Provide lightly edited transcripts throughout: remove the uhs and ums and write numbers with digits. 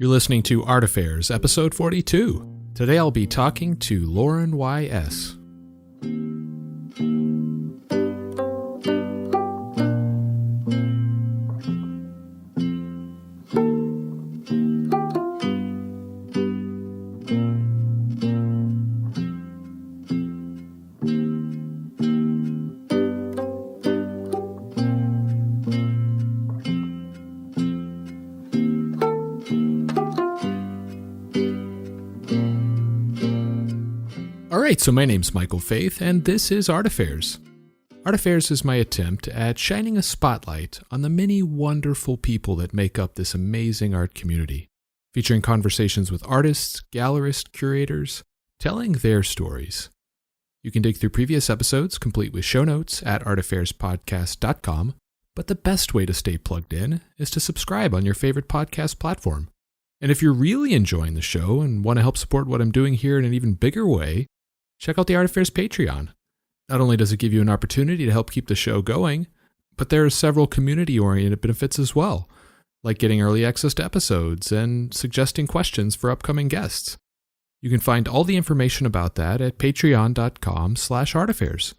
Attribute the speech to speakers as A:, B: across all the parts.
A: You're listening to Art Affairs, episode 42. Today I'll be talking to Lauren Y.S. Alright, so my name's Michael Faith, and this is Art Affairs. Art Affairs is my attempt at shining a spotlight on the many wonderful people that make up this amazing art community, featuring conversations with artists, gallerists, curators, telling their stories. You can dig through previous episodes, complete with show notes, at artaffairs.podcast.com, but the best way to stay plugged in is to subscribe on your favorite podcast platform. And if you're really enjoying the show and want to help support what I'm doing here in an even bigger way, check out the Art Affairs Patreon. Not only does it give you an opportunity to help keep the show going, but there are several community-oriented benefits as well, like getting early access to episodes and suggesting questions for upcoming guests. You can find all the information about that at patreon.com/artaffairs.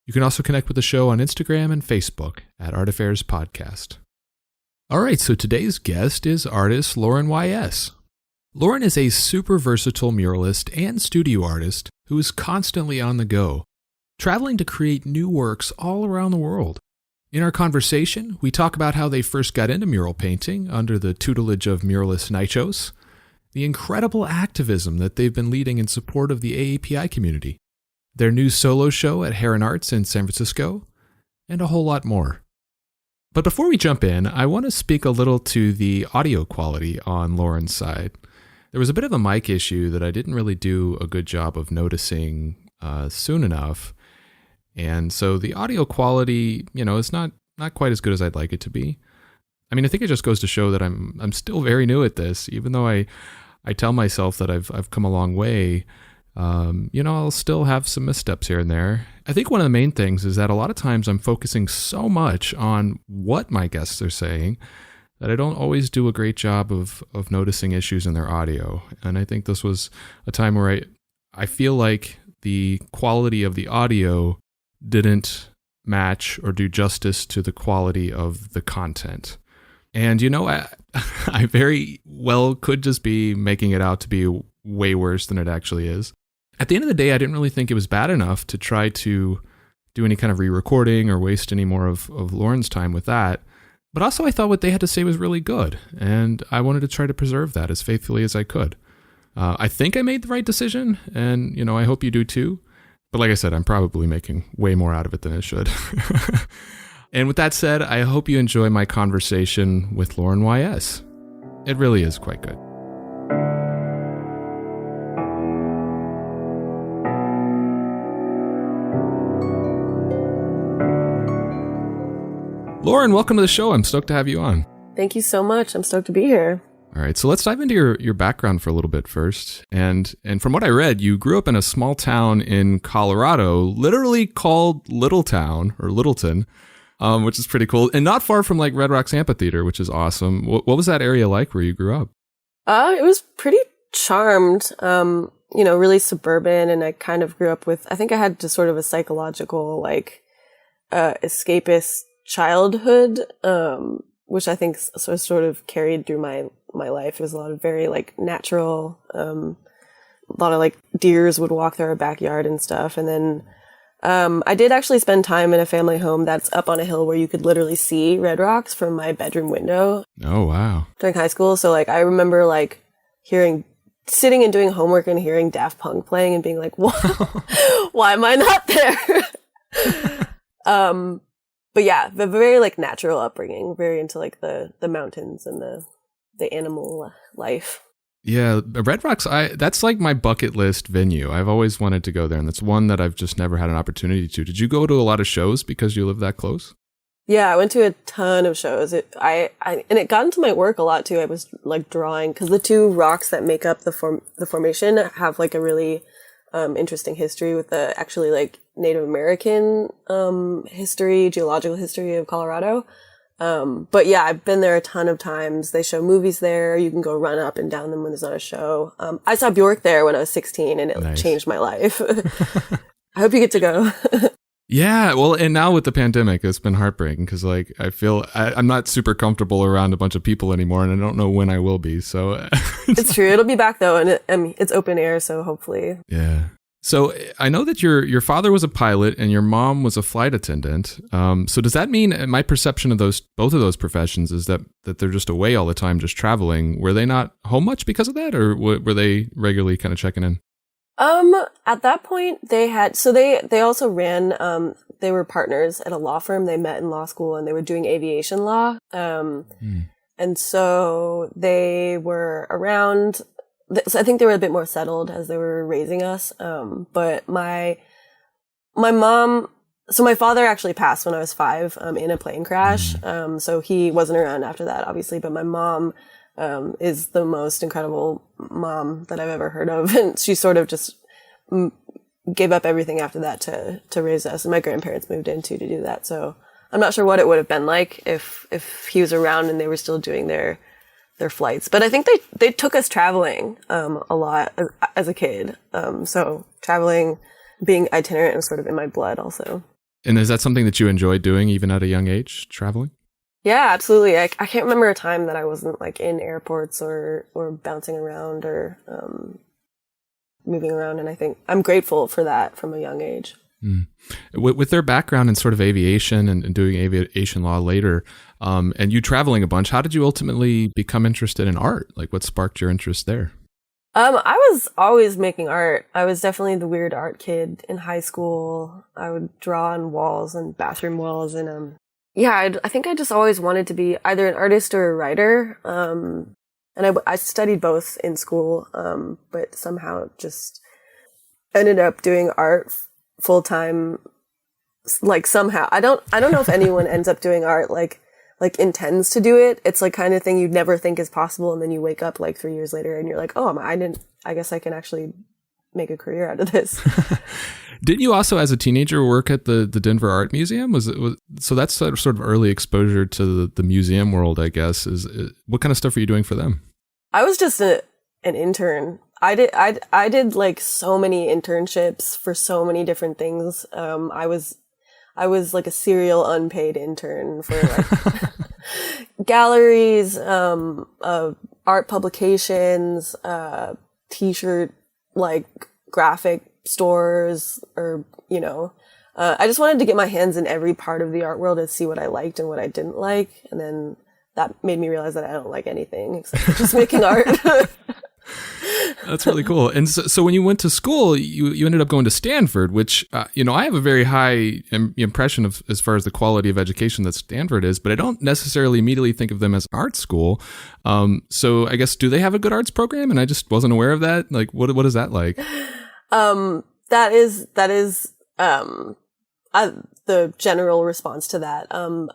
A: You can also connect with the show on Instagram and Facebook at Art Affairs Podcast. All right, so today's guest is artist Lauren Y.S. Lauren is a super versatile muralist and studio artist who is constantly on the go, traveling to create new works all around the world. In our conversation, we talk about how they first got into mural painting under the tutelage of muralist Nichos, the incredible activism that they've been leading in support of the AAPI community, their new solo show at Heron Arts in San Francisco, and a whole lot more. But before we jump in, I want to speak a little to the audio quality on Lauren's side. There was a bit of a mic issue that I didn't really do a good job of noticing soon enough. And so the audio quality, is not quite as good as I'd like it to be. I mean, I think it just goes to show that I'm still very new at this, even though I tell myself that I've come a long way. I'll still have some missteps here and there. I think one of the main things is that a lot of times I'm focusing so much on what my guests are saying that I don't always do a great job of noticing issues in their audio. And I think this was a time where I feel like the quality of the audio didn't match or do justice to the quality of the content. And, I very well could just be making it out to be way worse than it actually is. At the end of the day, I didn't really think it was bad enough to try to do any kind of re-recording or waste any more of Lauren's time with that. But also I thought what they had to say was really good, and I wanted to try to preserve that as faithfully as I could. I think I made the right decision, and, I hope you do too. But like I said, I'm probably making way more out of it than I should. And with that said, I hope you enjoy my conversation with Lauren Y.S. It really is quite good. Lauren, welcome to the show. I'm stoked to have you on.
B: Thank you so much. I'm stoked to be here.
A: All right, so let's dive into your background for a little bit first. And from what I read, you grew up in a small town in Colorado, literally called Littletown or Littleton, which is pretty cool, and not far from like Red Rocks Amphitheater, which is awesome. What was that area like where you grew up?
B: It was pretty charmed, really suburban, and I kind of grew up with, I think I had just sort of a psychological, escapist childhood, which I think sort of carried through my life. It was a lot of very natural, a lot of deers would walk through our backyard and stuff. And then I did actually spend time in a family home that's up on a hill where you could literally see Red Rocks from my bedroom window.
A: Oh, wow.
B: During high school. So I remember sitting and doing homework and hearing Daft Punk playing and being like, why am I not there? But yeah, the very natural upbringing, very into the mountains and the animal life.
A: Yeah, Red Rocks, that's my bucket list venue. I've always wanted to go there, and that's one that I've just never had an opportunity to. Did you go to a lot of shows because you live that close?
B: Yeah, I went to a ton of shows. And it got into my work a lot too. I was drawing, because the two rocks that make up the formation have a really interesting history with the actually Native American history, geological history of Colorado. But yeah, I've been there a ton of times. They show movies there. You can go run up and down them when there's not a show. I saw Bjork there when I was 16 and it
A: Nice.
B: changed my life. I hope you get to go.
A: Yeah, well, and now with the pandemic, it's been heartbreaking because, like, I feel I'm not super comfortable around a bunch of people anymore, and I don't know when I will be. So
B: It's true. It'll be back though, and it's open air, so hopefully.
A: yeah. So I know that your father was a pilot and your mom was a flight attendant. So does that mean my perception of both of those professions is that they're just away all the time, just traveling? Were they not home much because of that, or were they regularly kind of checking in?
B: At that point they also ran, they were partners at a law firm. They met in law school and they were doing aviation law. And so they were around, so I think they were a bit more settled as they were raising us. But my mom, so my father actually passed when I was 5, in a plane crash. So he wasn't around after that, obviously, but my mom is the most incredible mom that I've ever heard of. And she sort of just gave up everything after that to raise us. And my grandparents moved in too to do that. So I'm not sure what it would have been like if he was around and they were still doing their flights. But I think they took us traveling a lot as a kid. So traveling, being itinerant was sort of in my blood also.
A: And is that something that you enjoyed doing even at a young age, traveling?
B: Yeah, absolutely. I can't remember a time that I wasn't like in airports or bouncing around or moving around. And I think I'm grateful for that from a young age.
A: With their background in sort of aviation and doing aviation law later, and you traveling a bunch, how did you ultimately become interested in art? Like what sparked your interest there?
B: I was always making art. I was definitely the weird art kid in high school. I would draw on walls and bathroom walls and yeah, I think I just always wanted to be either an artist or a writer. And I studied both in school, but somehow just ended up doing art full time. Like somehow, I don't know if anyone ends up doing art like intends to do it. It's like kind of thing you'd never think is possible, and then you wake up like 3 years later and you're like, oh, I guess I can actually make a career out of this.
A: Didn't you also, as a teenager, work at the Denver Art Museum? So that's sort of early exposure to the museum world, I guess. What kind of stuff were you doing for them?
B: I was just an intern. I did like so many internships for so many different things. I was like a serial unpaid intern for like galleries, art publications, t-shirt, like graphic stores, or, I just wanted to get my hands in every part of the art world and see what I liked and what I didn't like. And then that made me realize that I don't like anything except for just making art.
A: That's really cool. And so when you went to school, you ended up going to Stanford, which, I have a very high impression of as far as the quality of education that Stanford is, but I don't necessarily immediately think of them as an art school. So I guess, do they have a good arts program? And I just wasn't aware of that. Like, what is that like?
B: That is the general response to that.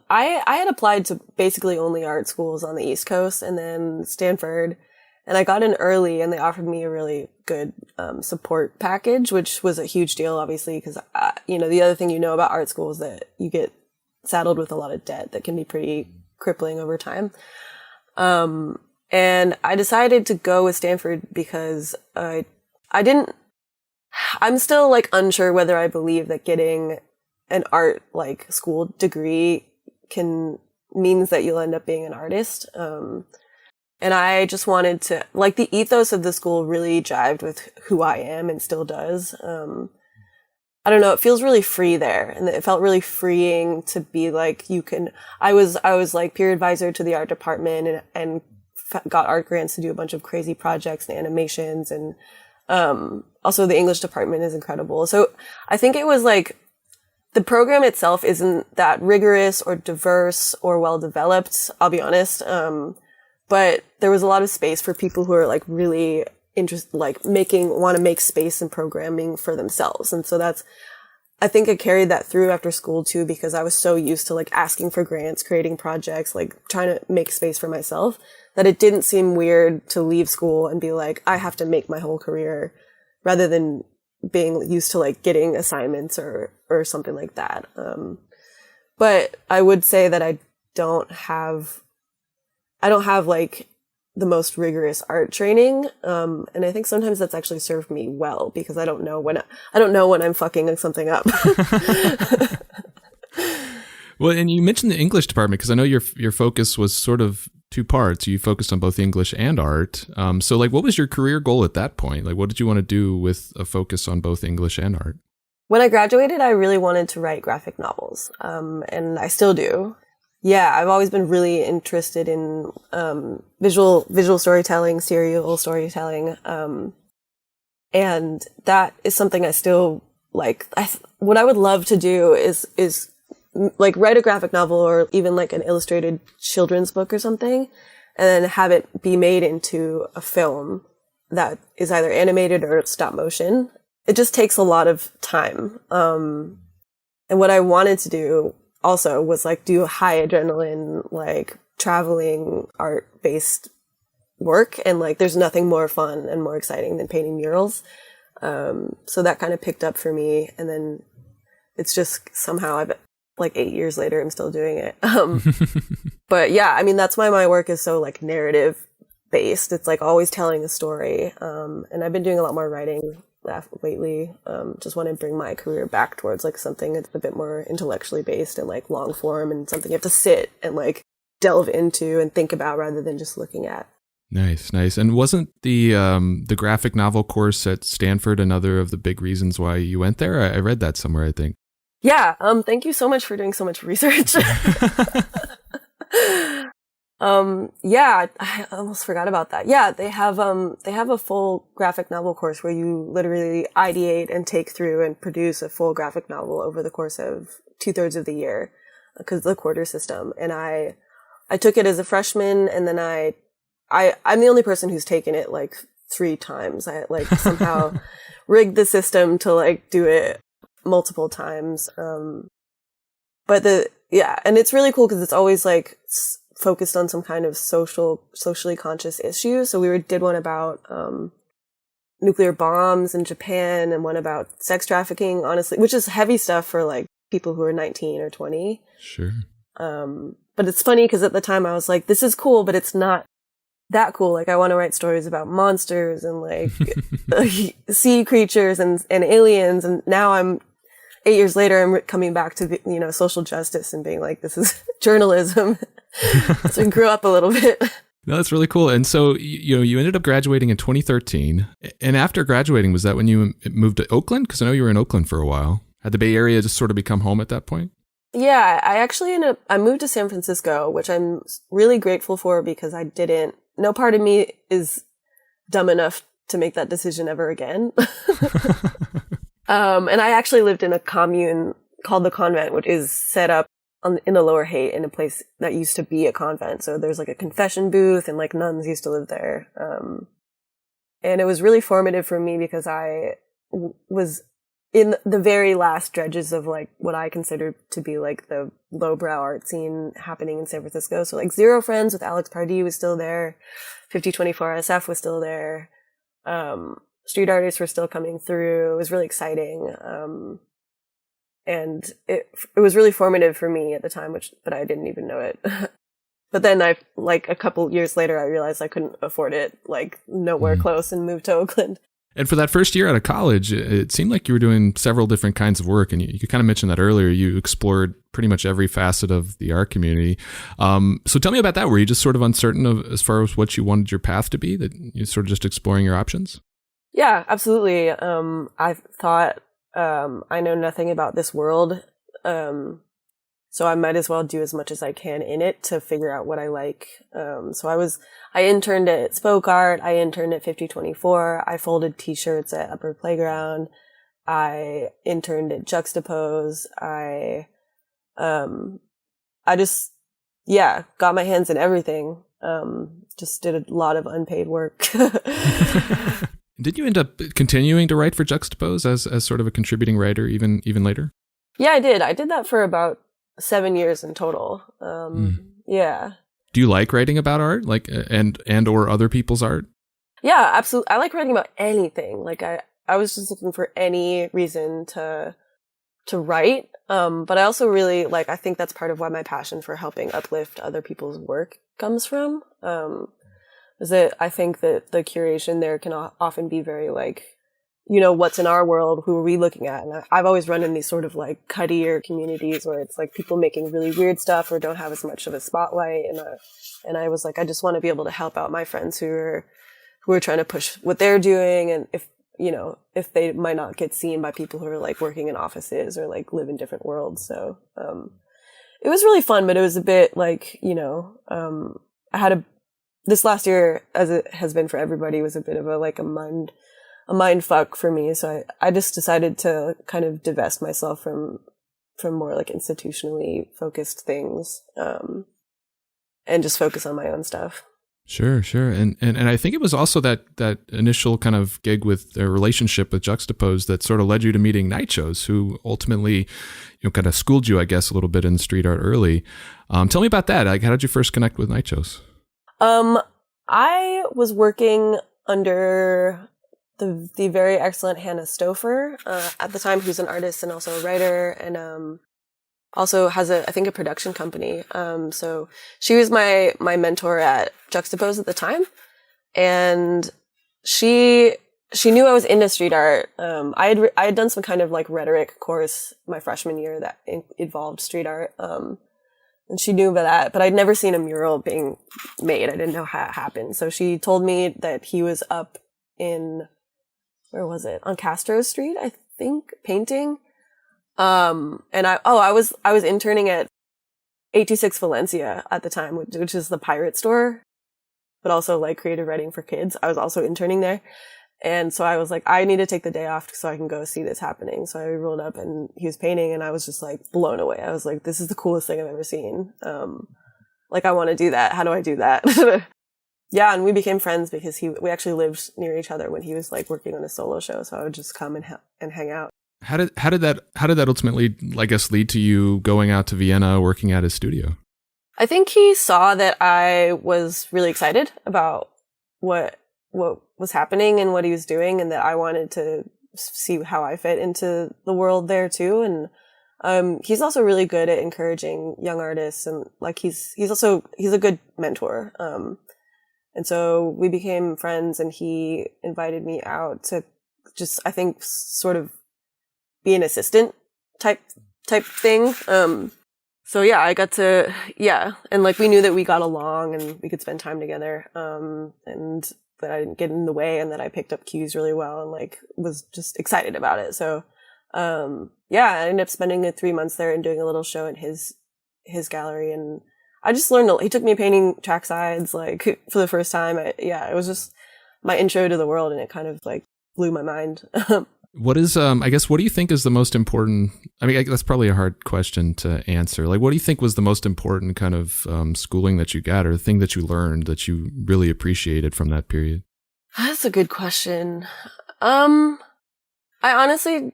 B: I had applied to basically only art schools on the East Coast and then Stanford. And I got in early and they offered me a really good support package, which was a huge deal, obviously, because, the other thing about art school is that you get saddled with a lot of debt that can be pretty crippling over time. And I decided to go with Stanford because I'm still like unsure whether I believe that getting an art like school degree means that you'll end up being an artist. And I just wanted to, like, the ethos of the school really jived with who I am and still does. I don't know, it feels really free there. And it felt really freeing to be like, I was like peer advisor to the art department and got art grants to do a bunch of crazy projects and animations. And also the English department is incredible. So I think it was like, the program itself isn't that rigorous or diverse or well developed, I'll be honest. But there was a lot of space for people who are like really interested, like want to make space and programming for themselves. And so I think I carried that through after school too, because I was so used to like asking for grants, creating projects, like trying to make space for myself, that it didn't seem weird to leave school and be like, I have to make my whole career, rather than being used to like getting assignments or something like that. But I would say that I don't have like the most rigorous art training. And I think sometimes that's actually served me well because I don't know when I'm fucking something up.
A: Well, and you mentioned the English department because I know your focus was sort of two parts. You focused on both English and art. So like, what was your career goal at that point? Like, what did you want to do with a focus on both English and art?
B: When I graduated, I really wanted to write graphic novels. And I still do. Yeah, I've always been really interested in visual storytelling, serial storytelling, and that is something I still like. What I would love to do is like write a graphic novel or even like an illustrated children's book or something, and then have it be made into a film that is either animated or stop motion. It just takes a lot of time, and what I wanted to do also was like do high adrenaline, like traveling art based work. And like, there's nothing more fun and more exciting than painting murals. So that kind of picked up for me. And then it's just somehow like 8 years later, I'm still doing it. But yeah, I mean, that's why my work is so like narrative based. It's like always telling a story. And I've been doing a lot more writing lately. Just want to bring my career back towards like something that's a bit more intellectually based and like long form and something you have to sit and like delve into and think about rather than just looking at.
A: Nice. And wasn't the graphic novel course at Stanford another of the big reasons why you went there? I read that somewhere, I think.
B: Yeah. Thank you so much for doing so much research. Yeah, I almost forgot about that. Yeah, they have a full graphic novel course where you literally ideate and take through and produce a full graphic novel over the course of 2/3 of the year because of the quarter system. And I took it as a freshman, and then I'm the only person who's taken it like 3 times. I like somehow rigged the system to like do it multiple times. But and it's really cool because it's always like focused on some kind of socially conscious issue. So we did one about nuclear bombs in Japan and one about sex trafficking, honestly, which is heavy stuff for like people who are 19 or 20.
A: Sure.
B: But it's funny because at the time I was like, this is cool, but it's not that cool. Like I want to write stories about monsters and like sea creatures and aliens. And now I'm 8 years later, I'm coming back to, social justice and being like, this is journalism. So I grew up a little bit.
A: No, that's really cool. And so, you ended up graduating in 2013. And after graduating, was that when you moved to Oakland? Because I know you were in Oakland for a while. Had the Bay Area just sort of become home at that point?
B: Yeah, I actually I moved to San Francisco, which I'm really grateful for because no part of me is dumb enough to make that decision ever again. And I actually lived in a commune called the Convent, which is set up in the Lower Haight in a place that used to be a convent. So there's like a confession booth and like nuns used to live there. And it was really formative for me because I was in the very last dredges of like what I considered to be like the lowbrow art scene happening in San Francisco. So like Zero Friends with Alex Pardee was still there. 5024 SF was still there. Street artists were still coming through. It was really exciting. And it was really formative for me at the time, but I didn't even know it. But then a couple years later, I realized I couldn't afford it, like nowhere close, and moved to Oakland. And
A: for that first year out of college, it seemed like you were doing several different kinds of work. And you kind of mentioned that earlier. You explored pretty much every facet of the art community. So tell me about that. Were you just sort of uncertain as far as what you wanted your path to be, that you're sort of just exploring your options?
B: Yeah, absolutely. I thought, I know nothing about this world. So I might as well do as much as I can in it to figure out what I like. So I interned at Spoke Art. I interned at 5024. I folded t-shirts at Upper Playground. I interned at Juxtapose. I just, got my hands in everything. Just did a lot of unpaid work.
A: Did you end up continuing to write for Juxtapose as sort of a contributing writer even later?
B: Yeah, I did. I did that for about 7 years in total. Yeah.
A: Do you like writing about art, like and or other people's art?
B: Yeah, absolutely. I like writing about anything. Like I was just looking for any reason to write. But I also really I think that's part of why my passion for helping uplift other people's work comes from. Is that I think that the curation there can often be very what's in our world, who are we looking at? And I've always run in these sort of cuttier communities where it's people making really weird stuff or don't have as much of a spotlight. And I was I just want to be able to help out my friends who are trying to push what they're doing. And if they might not get seen by people who are working in offices or live in different worlds. So, it was really fun, but it was a bit I had this last year, as it has been for everybody, was a bit of a mind fuck for me. So I just decided to kind of divest myself from more institutionally focused things, and just focus on my own stuff.
A: Sure. And I think it was also that initial kind of gig with their relationship with Juxtapose that sort of led you to meeting Nightshowz, who ultimately, kind of schooled you, I guess, a little bit in street art early. Tell me about that. How did you first connect with Nightshowz?
B: I was working under the very excellent Hannah Stouffer at the time, who's an artist and also a writer, and also has I think a production company. So she was my mentor at Juxtapose at the time, and she knew I was into street art. I had done some kind of rhetoric course my freshman year that involved street art. And she knew about that, but I'd never seen a mural being made. I didn't know how it happened. So she told me that he was up in, where was it? On Castro Street, I think, painting. And I was interning at 826 Valencia at the time, which is the pirate store, but also creative writing for kids. I was also interning there. And so I was I need to take the day off so I can go see this happening. So I rolled up and he was painting and I was just blown away. I was this is the coolest thing I've ever seen. I want to do that. How do I do that? Yeah. And we became friends because we actually lived near each other when he was working on a solo show. So I would just come and hang out.
A: How did that ultimately, I guess, lead to you going out to Vienna, working at his studio?
B: I think he saw that I was really excited about what was happening and what he was doing, and that I wanted to see how I fit into the world there too. And he's also really good at encouraging young artists, and he's a good mentor. And so we became friends, and he invited me out to just, I think, sort of be an assistant type thing. So yeah, I got to, and we knew that we got along and we could spend time together. And that I didn't get in the way, and that I picked up cues really well, and was just excited about it. So, I ended up spending 3 months there and doing a little show at his gallery. And I just learned, he took me painting tracksides, for the first time. It was just my intro to the world, and it kind of blew my mind.
A: What is, I guess, what do you think is the most important? I mean, that's probably a hard question to answer. What do you think was the most important kind of schooling that you got, or the thing that you learned that you really appreciated from that period?
B: That's a good question. I honestly,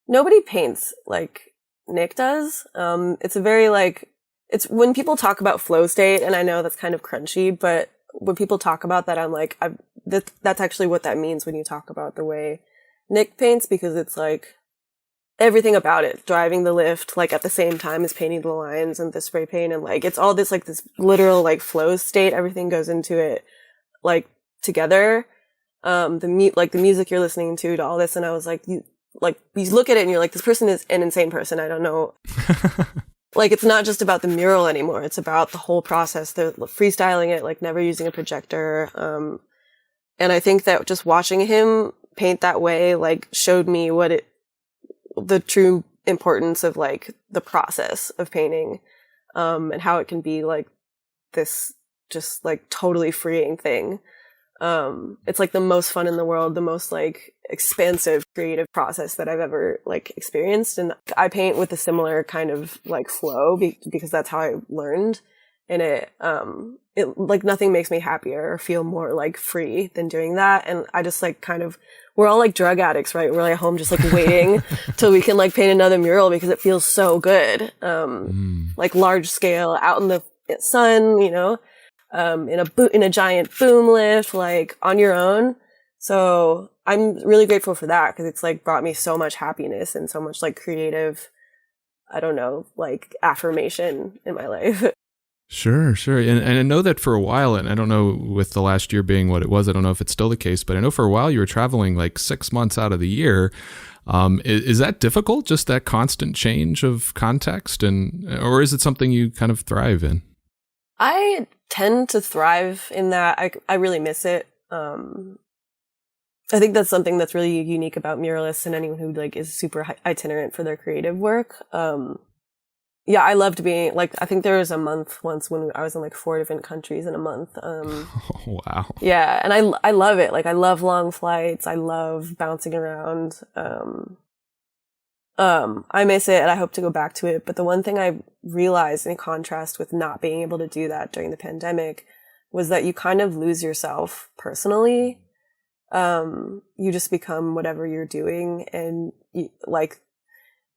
B: nobody paints like Nick does. It's a very it's when people talk about flow state, and I know that's kind of crunchy, but when people talk about that, I'm that's actually what that means when you talk about the way Nick paints, because it's everything about it, driving the lift, at the same time as painting the lines and the spray paint, and it's all this, this literal, flow state. Everything goes into it, together. The music you're listening to all this, and I was you look at it and you're this person is an insane person. I don't know. It's not just about the mural anymore. It's about the whole process, the freestyling it, never using a projector. And I think that just watching him paint that way, showed me the true importance of the process of painting, and how it can be this just totally freeing thing. It's the most fun in the world, the most expansive creative process that I've ever experienced. And I paint with a similar kind of flow because that's how I learned. And it nothing makes me happier or feel more free than doing that. And I just we're all drug addicts, right? We're at home just waiting till we can paint another mural because it feels so good. Large scale out in the sun, in a giant boom lift, on your own. So I'm really grateful for that, because it's brought me so much happiness and so much creative I don't know, like affirmation in my life.
A: Sure, sure. And I know that for a while, and I don't know with the last year being what it was, I don't know if it's still the case, but I know for a while you were traveling like 6 months out of the year. Is that difficult, just that constant change of context, or is it something you kind of thrive in?
B: I tend to thrive in that. I really miss it. I think that's something that's really unique about muralists and anyone who like is super itinerant for their creative work. Yeah, I loved being like, I think there was a month once when I was in like 4 different countries in a month.
A: Oh, wow.
B: Yeah. And I love it. Like I love long flights. I love bouncing around. I miss it and I hope to go back to it. But the one thing I realized in contrast with not being able to do that during the pandemic was that you kind of lose yourself personally. You just become whatever you're doing, and like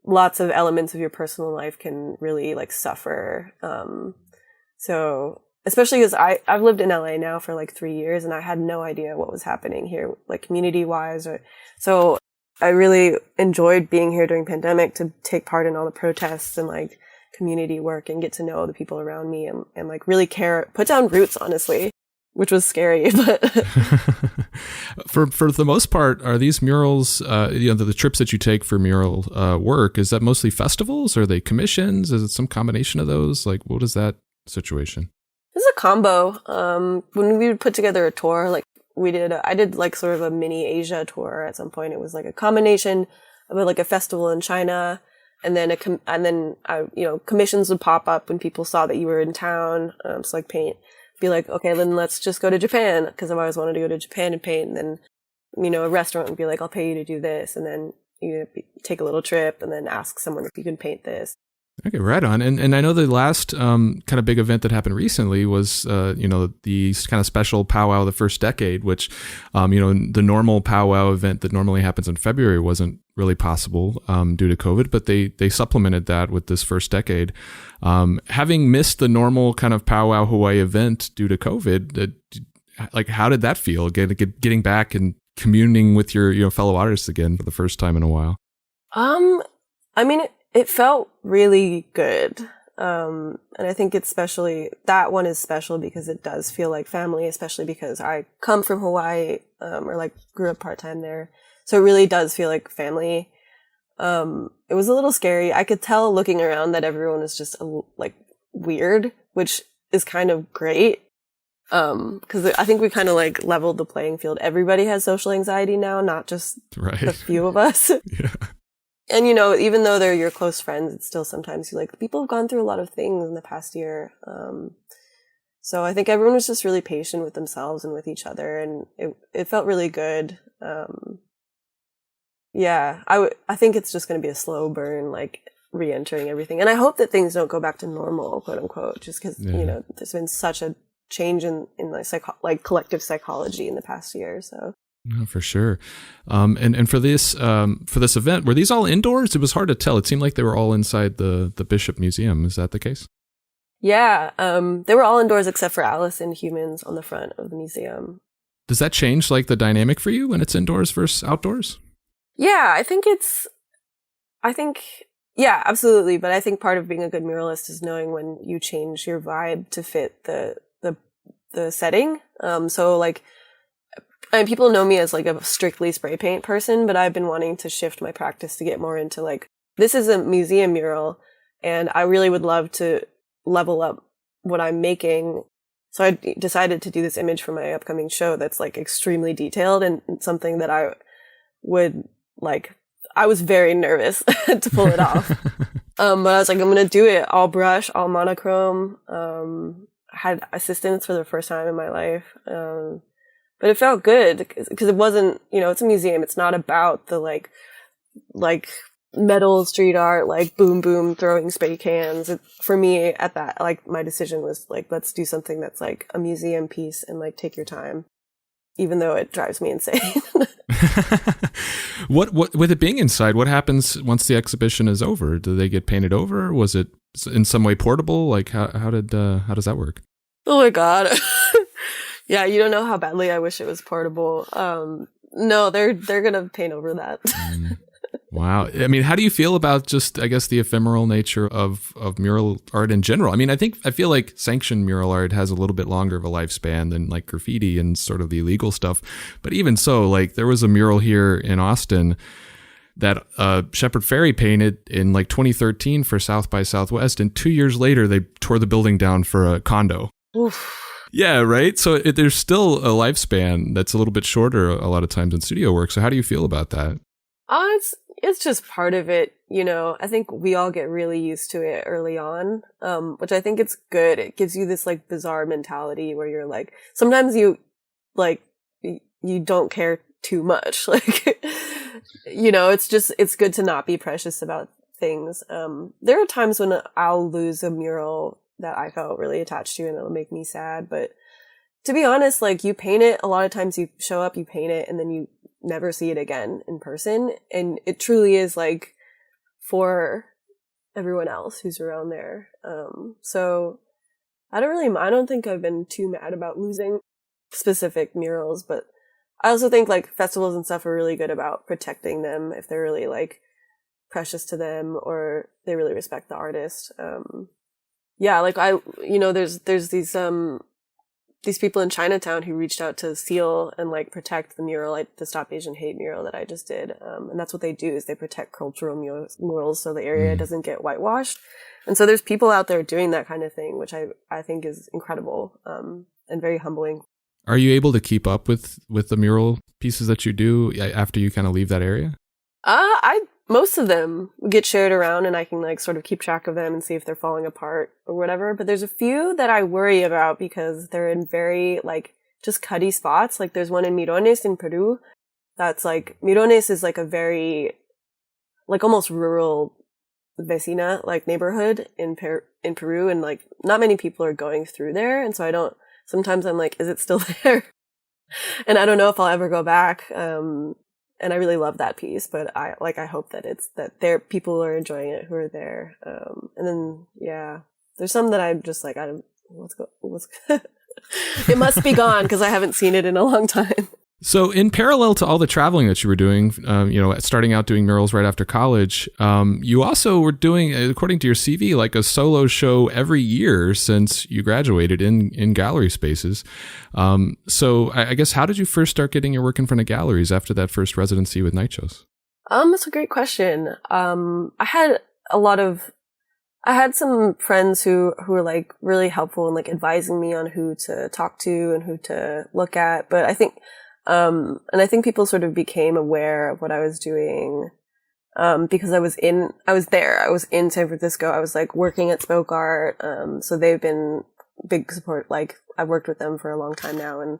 B: lots of elements of your personal life can really like suffer. So especially because I've lived in LA now for like 3 years and I had no idea what was happening here, like community wise. So I really enjoyed being here during pandemic to take part in all the protests and like community work and get to know the people around me and like really put down roots, honestly, which was scary. But
A: for the most part, are these murals, the trips that you take for mural work, is that mostly festivals? Are they commissions? Is it some combination of those? Like, what is that situation?
B: It's a combo. When we would put together a tour, like I did like sort of a mini Asia tour at some point. It was like a combination of like a festival in China, and then commissions would pop up when people saw that you were in town. So like be like, okay, then let's just go to Japan, because I've always wanted to go to Japan and paint. And then, a restaurant would be like, I'll pay you to do this. And then you take a little trip and then ask someone if you can paint this.
A: Okay, right on. And I know the last kind of big event that happened recently was, the kind of special powwow, the first decade, which, the normal powwow event that normally happens in February wasn't really possible due to COVID, but they supplemented that with this first decade. Having missed the normal kind of powwow Hawaii event due to COVID, like how did that feel? Getting back and communing with your fellow artists again for the first time in a while?
B: I mean, it felt really good. And I think that one is special because it does feel like family, especially because I come from Hawaii, or like grew up part-time there. So it really does feel like family. It was a little scary. I could tell looking around that everyone was just like weird, which is kind of great. Cause I think we kind of like leveled the playing field. Everybody has social anxiety now, not just the few of us.
A: Yeah.
B: And, even though they're your close friends, it's still sometimes people have gone through a lot of things in the past year. So I think everyone was just really patient with themselves and with each other, and it felt really good. Yeah, I think it's just going to be a slow burn, like re-entering everything. And I hope that things don't go back to normal, quote unquote, just because, there's been such a change in like collective psychology in the past year. So.
A: No, for sure. And for this event, were these all indoors? It was hard to tell. It seemed like they were all inside the Bishop Museum. Is that the case?
B: Yeah. They were all indoors except for Alice and Humans on the front of the museum.
A: Does that change like the dynamic for you when it's indoors versus outdoors?
B: Yeah, yeah, absolutely. But I think part of being a good muralist is knowing when you change your vibe to fit the setting. So like, people know me as like a strictly spray paint person, but I've been wanting to shift my practice to get more into like, this is a museum mural and I really would love to level up what I'm making. So I decided to do this image for my upcoming show that's like extremely detailed and something that I was very nervous to pull it off. But I was like, I'm going to do it all brush, all monochrome. I had assistants for the first time in my life. But it felt good because it wasn't, it's a museum. It's not about the like metal street art, like boom, boom, throwing spray cans. For me at that, like my decision was like, let's do something that's like a museum piece and like take your time, even though it drives me insane.
A: What with it being inside, what happens once the exhibition is over? Do they get painted over? Was it in some way portable? Like how does that work?
B: Oh my God. Yeah, you don't know how badly I wish it was portable. No, they're gonna paint over that.
A: Wow. I mean, how do you feel about just, I guess, the ephemeral nature of mural art in general? I mean, I feel like sanctioned mural art has a little bit longer of a lifespan than like graffiti and sort of the illegal stuff. But even so, like there was a mural here in Austin that Shepard Fairey painted in like 2013 for South by Southwest. And 2 years later, they tore the building down for a condo.
B: Oof.
A: Yeah, right. So there's still a lifespan that's a little bit shorter a lot of times in studio work. So how do you feel about that?
B: It's just part of it, you know. I think we all get really used to it early on, which I think it's good. It gives you this like bizarre mentality where you're like, sometimes you like you don't care too much, like you know. It's good to not be precious about things. There are times when I'll lose a mural that I felt really attached to, and it'll make me sad. But to be honest, like you paint it, a lot of times you show up, you paint it, and then you never see it again in person. And it truly is like for everyone else who's around there. So I don't think I've been too mad about losing specific murals, but I also think like festivals and stuff are really good about protecting them if they're really like precious to them or they really respect the artist. Yeah, like there's these people in Chinatown who reached out to seal and like protect the mural, like the Stop Asian Hate mural that I just did. And that's what they do, is they protect cultural murals so the area doesn't get whitewashed. And so there's people out there doing that kind of thing, which I think is incredible, and very humbling.
A: Are you able to keep up with the mural pieces that you do after you kind of leave that area?
B: Most of them get shared around and I can like sort of keep track of them and see if they're falling apart or whatever. But there's a few that I worry about because they're in very like just cutty spots. Like there's one in Mirones in Peru. That's like, Mirones is like a very like almost rural vecina, like neighborhood in Peru. And like not many people are going through there. And so sometimes I'm like, is it still there? And I don't know if I'll ever go back. And I really love that piece, but I hope that people are enjoying it who are there. And then, yeah, there's some that I'm just like, it must be gone because I haven't seen it in a long time.
A: So in parallel to all the traveling that you were doing, starting out doing murals right after college, you also were doing, according to your CV, like a solo show every year since you graduated in gallery spaces. So I guess, how did you first start getting your work in front of galleries after that first residency with Night Shows?
B: That's a great question. I had some friends who were like really helpful in like advising me on who to talk to and who to look at. But I think people sort of became aware of what I was doing, because I was in San Francisco. I was like working at Spoke Art. So they've been big support. Like I've worked with them for a long time now and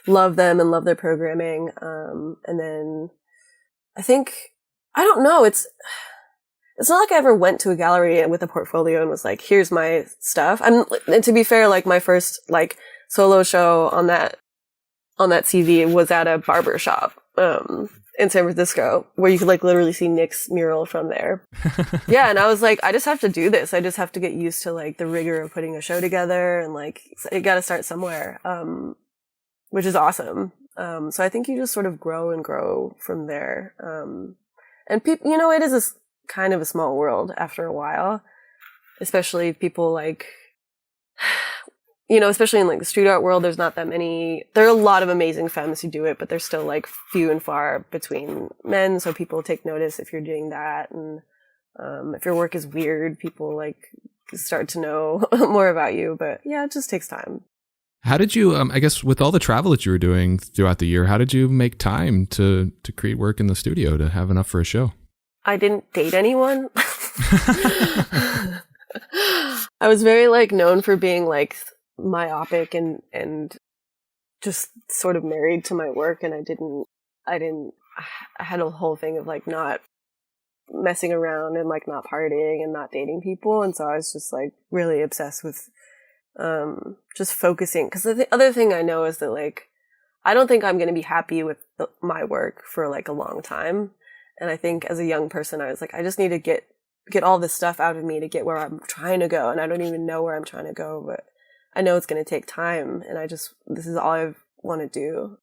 B: love them and love their programming. And then I don't know. It's not like I ever went to a gallery with a portfolio and was like, here's my stuff. And to be fair, like my first like solo show on that CV was at a barber shop in San Francisco where you could like literally see Nick's mural from there. Yeah, and I was like, I just have to do this. I just have to get used to like the rigor of putting a show together, and like you got to start somewhere, which is awesome. So I think you just sort of grow and grow from there. And people, it is kind of a small world after a while, especially people like, especially in like the street art world, there's not that many. There are a lot of amazing femmes who do it, but there's still like few and far between men. So people take notice if you're doing that. And if your work is weird, people like start to know more about you. But yeah, it just takes time.
A: How did you, I guess with all the travel that you were doing throughout the year, how did you make time to create work in the studio to have enough for a show?
B: I didn't date anyone. I was very like known for being like myopic and just sort of married to my work, and I had a whole thing of like not messing around and like not partying and not dating people, and so I was just like really obsessed with just focusing, because the other thing I know is that like I don't think I'm going to be happy with my work for like a long time, and I think as a young person I was like, I just need to get all this stuff out of me to get where I'm trying to go, and I don't even know where I'm trying to go, but I know it's going to take time, and this is all I want to do.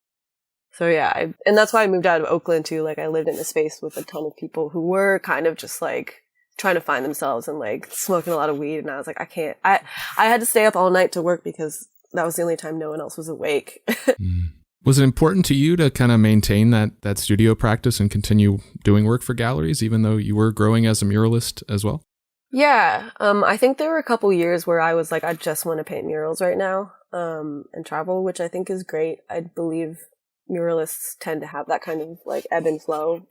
B: So yeah, and that's why I moved out of Oakland too. Like I lived in a space with a ton of people who were kind of just like trying to find themselves and like smoking a lot of weed. And I was like, I can't, I had to stay up all night to work because that was the only time no one else was awake.
A: Was it important to you to kind of maintain that studio practice and continue doing work for galleries, even though you were growing as a muralist as well?
B: Yeah. I think there were a couple years where I was like, I just want to paint murals right now, and travel, which I think is great. I believe muralists tend to have that kind of like ebb and flow.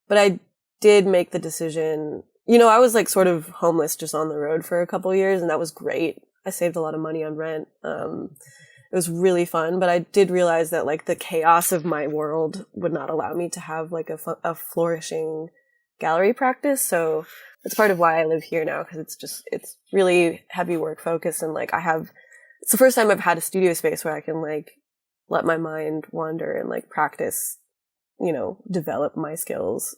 B: But I did make the decision, I was like sort of homeless just on the road for a couple years, and that was great. I saved a lot of money on rent. It was really fun, but I did realize that like the chaos of my world would not allow me to have like a flourishing gallery practice. So it's part of why I live here now, because it's really heavy work focused, and like it's the first time I've had a studio space where I can like let my mind wander and like practice, develop my skills.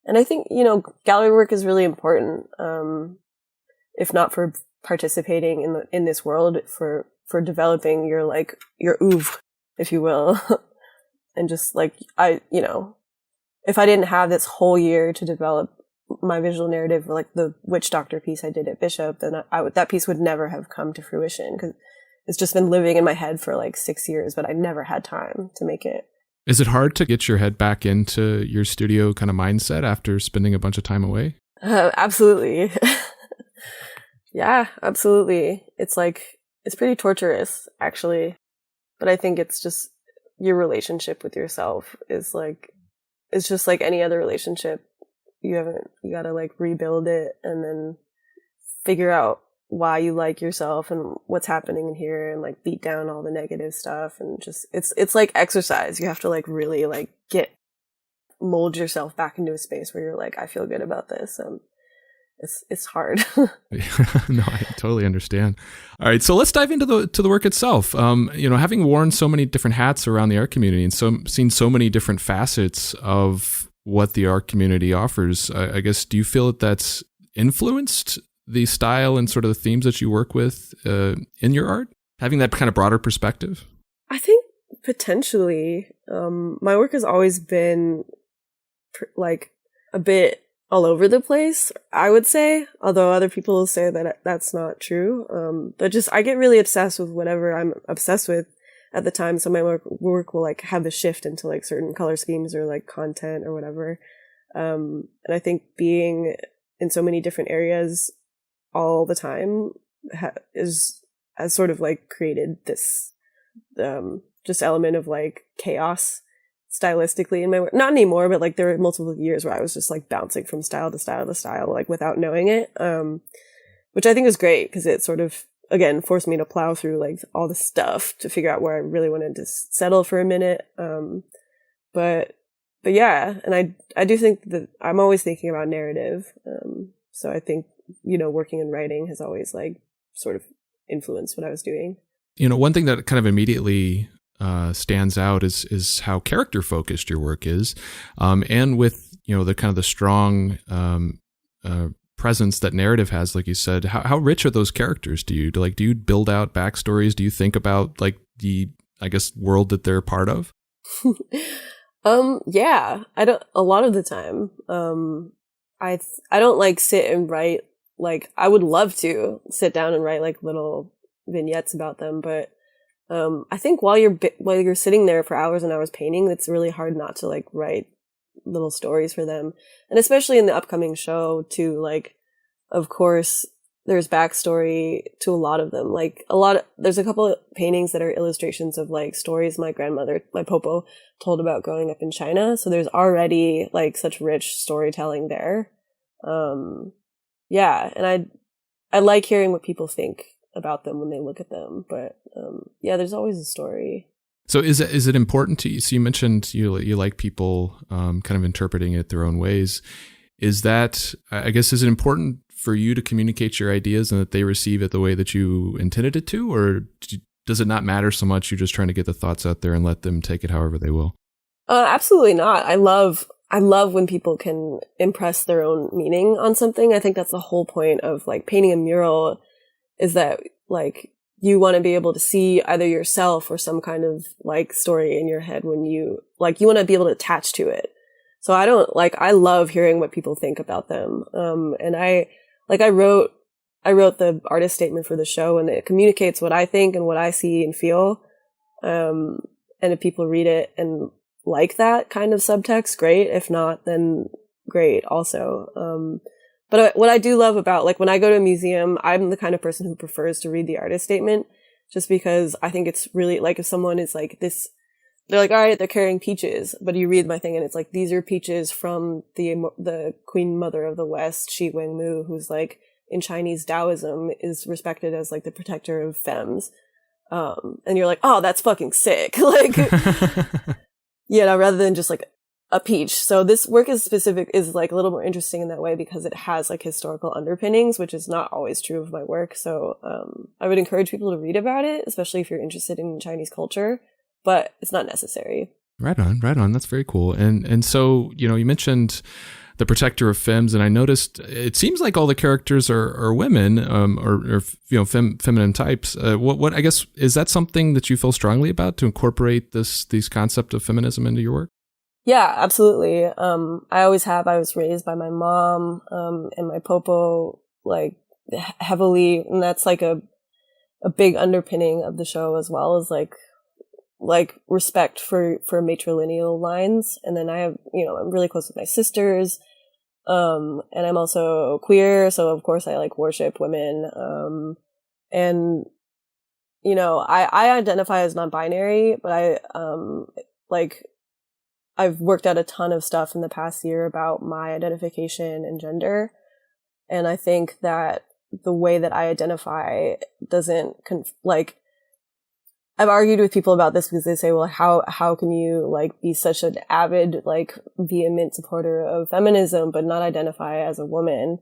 B: And I think, gallery work is really important. If not for participating in this world, for developing your oeuvre, if you will. And just like, if I didn't have this whole year to develop my visual narrative, like the witch doctor piece I did at Bishop, then that piece would never have come to fruition, because it's just been living in my head for like 6 years, but I never had time to make it.
A: Is it hard to get your head back into your studio kind of mindset after spending a bunch of time away?
B: Absolutely. Yeah, absolutely. It's pretty torturous, actually. But I think it's just your relationship with yourself is like, it's just like any other relationship. You gotta like rebuild it and then figure out why you like yourself and what's happening in here, and like beat down all the negative stuff. And just, it's like exercise. You have to like really like mold yourself back into a space where you're like, I feel good about this. It's hard.
A: No, I totally understand. All right, so let's dive into the work itself. Having worn so many different hats around the art community and seen so many different facets of what the art community offers, I guess, do you feel that that's influenced the style and sort of the themes that you work with in your art, having that kind of broader perspective?
B: I think potentially. My work has always been like a bit all over the place, I would say, although other people will say that that's not true. But just, I get really obsessed with whatever I'm obsessed with at the time. So my work will like have a shift into like certain color schemes or like content or whatever. And I think being in so many different areas all the time has sort of like created this just element of like chaos stylistically in my work. Not anymore, but like there were multiple years where I was just like bouncing from style to style to style, like without knowing it, which I think is great, because it sort of, again, forced me to plow through like all the stuff to figure out where I really wanted to settle for a minute. But yeah, and I do think that I'm always thinking about narrative. So I think, working in writing has always like sort of influenced what I was doing.
A: One thing that kind of immediately stands out is how character focused your work is, and with the kind of the strong presence that narrative has, like you said. How rich are those characters to you? Do you build out backstories? Do you think about like the, I guess, world that they're part of?
B: Yeah, I don't. A lot of the time, I don't like sit and write. Like, I would love to sit down and write like little vignettes about them, but I think while you're sitting there for hours and hours painting, it's really hard not to like write little stories for them. And especially in the upcoming show too, like, of course, there's backstory to a lot of them. Like there's a couple of paintings that are illustrations of like stories my grandmother, my Popo, told about growing up in China. So there's already like such rich storytelling there. Yeah. And I like hearing what people think about them when they look at them. But yeah, there's always a story.
A: So is it important to you? So you mentioned you like people kind of interpreting it their own ways. Is that, I guess, is it important for you to communicate your ideas and that they receive it the way that you intended it to? Or does it not matter so much? You're just trying to get the thoughts out there and let them take it however they will?
B: Absolutely not. I love when people can impress their own meaning on something. I think that's the whole point of like painting a mural, is that like you want to be able to see either yourself or some kind of like story in your head when you want to be able to attach to it. So I love hearing what people think about them. And I wrote the artist statement for the show, and it communicates what I think and what I see and feel. And if people read it and like that kind of subtext, great. If not, then great also. But what I do love about, like, when I go to a museum, I'm the kind of person who prefers to read the artist statement, just because I think it's really, like, if someone is like this, they're like, all right, they're carrying peaches, but you read my thing and it's like, these are peaches from the Queen Mother of the West, Shi Wengmu, who's like, in Chinese Taoism is respected as like the protector of femmes. And you're like, oh, that's fucking sick. Like, rather than just like a peach. So this work is like a little more interesting in that way because it has like historical underpinnings, which is not always true of my work. So I would encourage people to read about it, especially if you're interested in Chinese culture, but it's not necessary.
A: Right on. That's very cool. And so, you mentioned the protector of femmes, and I noticed it seems like all the characters are women, or feminine types. What I guess, is that something that you feel strongly about, to incorporate these concept of feminism into your work?
B: Yeah, absolutely. I always have. I was raised by my mom, and my popo, like, heavily, and that's like a big underpinning of the show, as well as like respect for matrilineal lines. And then I have, I'm really close with my sisters, and I'm also queer, so of course I like worship women, and I identify as non-binary, but I've worked out a ton of stuff in the past year about my identification and gender. And I think that the way that I identify doesn't, I've argued with people about this because they say, well, how can you like be such an avid, like vehement supporter of feminism, but not identify as a woman?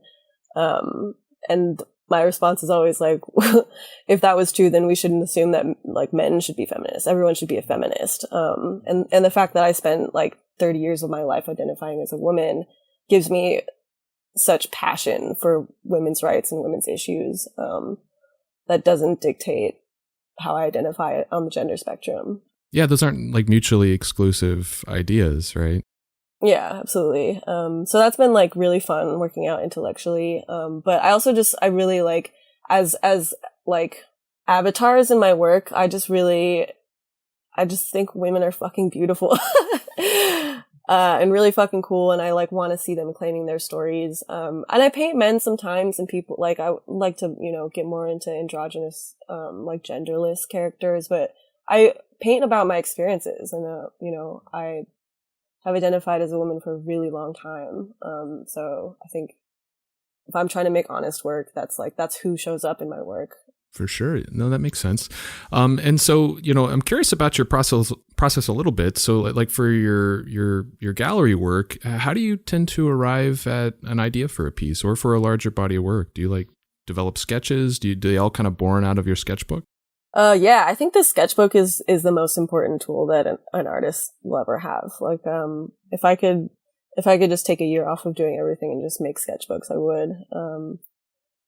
B: And my response is always like, if that was true, then we shouldn't assume that like men should be feminists. Everyone should be a feminist. And the fact that I spent like 30 years of my life identifying as a woman gives me such passion for women's rights and women's issues, that doesn't dictate how I identify on the gender spectrum.
A: Yeah, those aren't like mutually exclusive ideas, right?
B: Yeah, absolutely. So that's been like really fun working out intellectually. But I also I really like, as like avatars in my work, I just think women are fucking beautiful, and really fucking cool. And I like want to see them claiming their stories. And I paint men sometimes, and people like, I would like to, get more into androgynous, like genderless characters, but I paint about my experiences, and, I have identified as a woman for a really long time. So I think if I'm trying to make honest work, that's who shows up in my work.
A: For sure. No, that makes sense. And so, I'm curious about your process a little bit. So like for your gallery work, how do you tend to arrive at an idea for a piece or for a larger body of work? Do you like develop sketches? Do they all kind of born out of your sketchbook?
B: Yeah, I think the sketchbook is the most important tool that an artist will ever have. Like, if I could just take a year off of doing everything and just make sketchbooks, I would.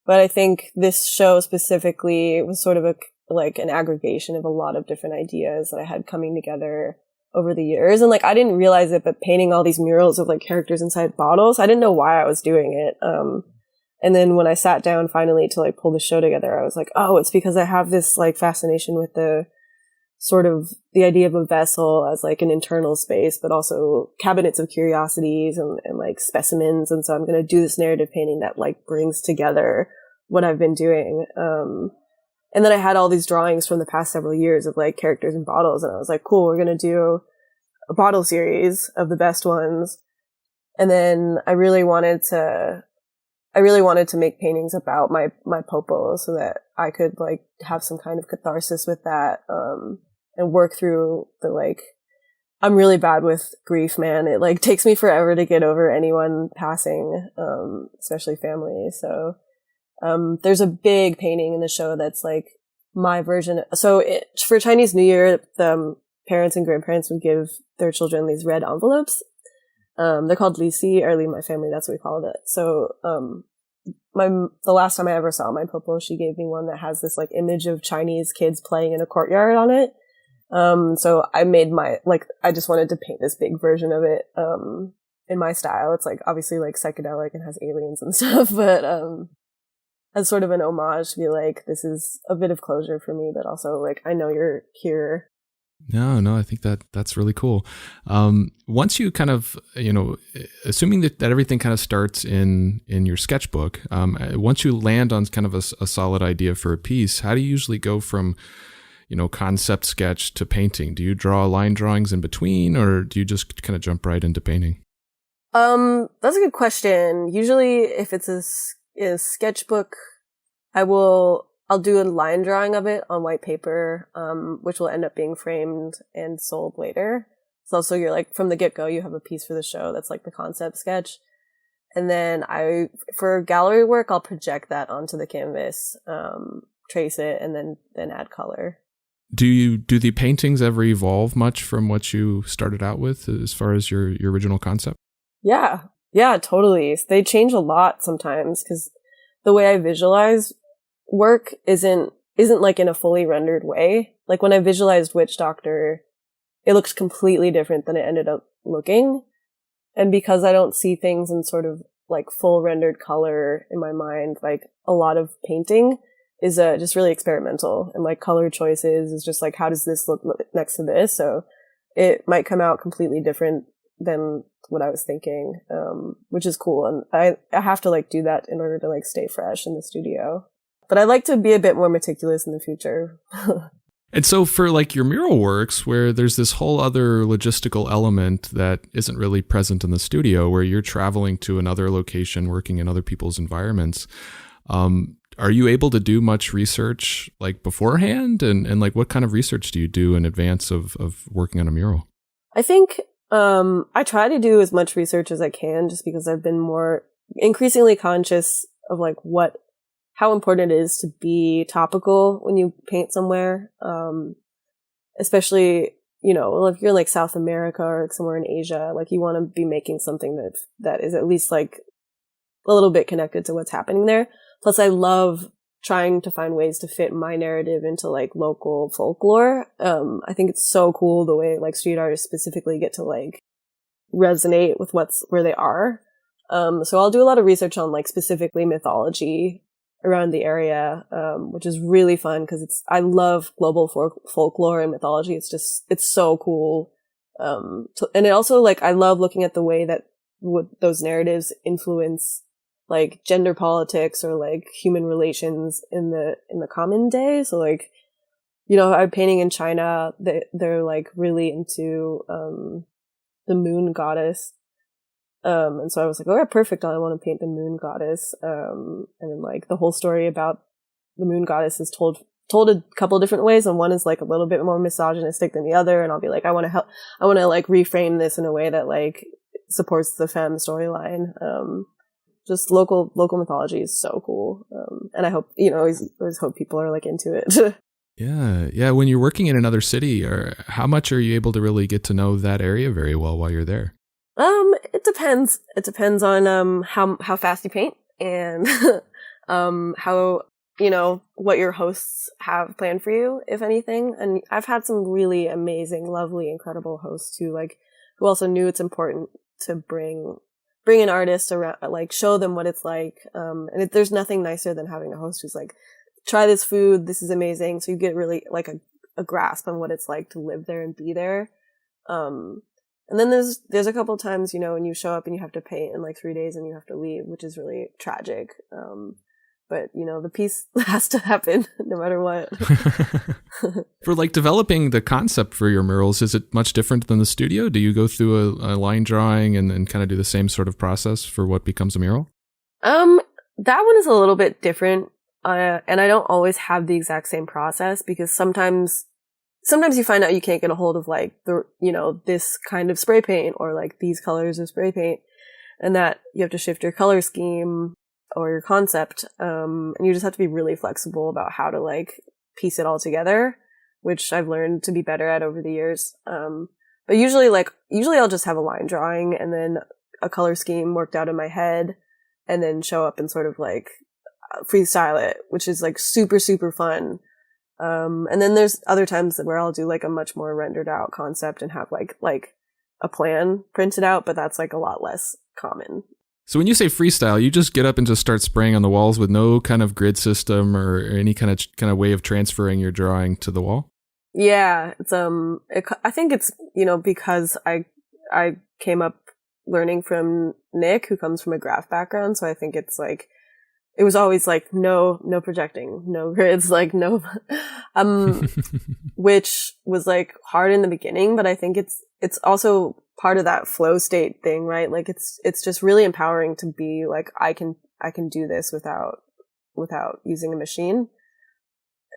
B: But I think this show specifically was sort of an aggregation of a lot of different ideas that I had coming together over the years. And like, I didn't realize it, but painting all these murals of like characters inside bottles, I didn't know why I was doing it. And then when I sat down finally to like pull the show together, I was like, oh, it's because I have this like fascination with the sort of the idea of a vessel as like an internal space, but also cabinets of curiosities and like specimens. And so I'm going to do this narrative painting that like brings together what I've been doing. And then I had all these drawings from the past several years of like characters in bottles. And I was like, cool, we're going to do a bottle series of the best ones. And then I really wanted to make paintings about my popo so that I could like have some kind of catharsis with that, and work through the like, I'm really bad with grief, man. It like takes me forever to get over anyone passing, especially family. So, there's a big painting in the show that's like my version. So for Chinese New Year, the parents and grandparents would give their children these red envelopes. They're called Li Si, or Li My Family. That's what we called it. So, the last time I ever saw my popo, she gave me one that has this like image of Chinese kids playing in a courtyard on it. So I made I just wanted to paint this big version of it, in my style. It's like obviously like psychedelic and has aliens and stuff, but, as sort of an homage to be like, this is a bit of closure for me, but also like, I know you're here.
A: No, I think that's really cool. Once you kind of, assuming that everything kind of starts in your sketchbook, once you land on kind of a solid idea for a piece, how do you usually go from, concept sketch to painting? Do you draw line drawings in between, or do you just kind of jump right into painting?
B: That's a good question. Usually if it's a sketchbook, I'll do a line drawing of it on white paper, which will end up being framed and sold later. So you're like, from the get-go, you have a piece for the show that's like the concept sketch. And then for gallery work, I'll project that onto the canvas, trace it, and then add color.
A: Do the paintings ever evolve much from what you started out with as far as your original concept?
B: Yeah, totally. They change a lot sometimes because the way I visualize work isn't like in a fully rendered way. Like when I visualized Witch Doctor, it looks completely different than it ended up looking. And because I don't see things in sort of like full rendered color in my mind, like a lot of painting is just really experimental, and like color choices is just like, how does this look next to this? So it might come out completely different than what I was thinking, which is cool. And I have to like do that in order to like stay fresh in the studio. But I'd like to be a bit more meticulous in the future.
A: And so for like your mural works, where there's this whole other logistical element that isn't really present in the studio, where you're traveling to another location, working in other people's environments, are you able to do much research like beforehand? And like what kind of research do you do in advance of working on a mural?
B: I think I try to do as much research as I can, just because I've been more increasingly conscious of like how important it is to be topical when you paint somewhere. Especially, if you're in like South America or like somewhere in Asia, like you want to be making something that is at least like a little bit connected to what's happening there. Plus I love trying to find ways to fit my narrative into like local folklore. I think it's so cool the way like street artists specifically get to like resonate with where they are. So I'll do a lot of research on like specifically mythology around the area, which is really fun because I love global folklore and mythology. It's so cool. And it also like, I love looking at the way that those narratives influence like gender politics or like human relations in the common day. So like, I'm painting in China, they're like really into, the moon goddess. And so I was like, oh, yeah, perfect. I want to paint the moon goddess. And then like the whole story about the moon goddess is told a couple different ways. And one is like a little bit more misogynistic than the other. And I'll be like, I want to like reframe this in a way that like supports the femme storyline. Just local mythology is so cool. And I hope, always hope people are like into it.
A: Yeah. When you're working in another city, or how much are you able to really get to know that area very well while you're there?
B: It depends. It depends on, how fast you paint and, how, what your hosts have planned for you, if anything. And I've had some really amazing, lovely, incredible hosts who also knew it's important to bring an artist around, like show them what it's like. And there's nothing nicer than having a host who's like, try this food. This is amazing. So you get really like a grasp on what it's like to live there and be there. And then there's a couple times, when you show up and you have to paint in like 3 days and you have to leave, which is really tragic. But the piece has to happen no matter what.
A: For like developing the concept for your murals, is it much different than the studio? Do you go through a line drawing and kind of do the same sort of process for what becomes a mural?
B: That one is a little bit different. And I don't always have the exact same process, because sometimes you find out you can't get a hold of like this kind of spray paint or like these colors of spray paint, and that you have to shift your color scheme or your concept. And you just have to be really flexible about how to like piece it all together, which I've learned to be better at over the years. But usually I'll just have a line drawing and then a color scheme worked out in my head. and then show up and sort of like freestyle it, which is like super, super fun. And then there's other times where I'll do like a much more rendered out concept and have like a plan printed out, but that's like a lot less common.
A: So when you say freestyle, you just get up and just start spraying on the walls with no kind of grid system or any kind of way of transferring your drawing to the wall?
B: Yeah, it's I think it's, you know, because I came up learning from Nick, who comes from a graph background, so I think it's like it was always like no projecting, no grids, like no which was like hard in the beginning, but I think it's also part of that flow state thing, right? Like it's just really empowering to be like I can do this without using a machine.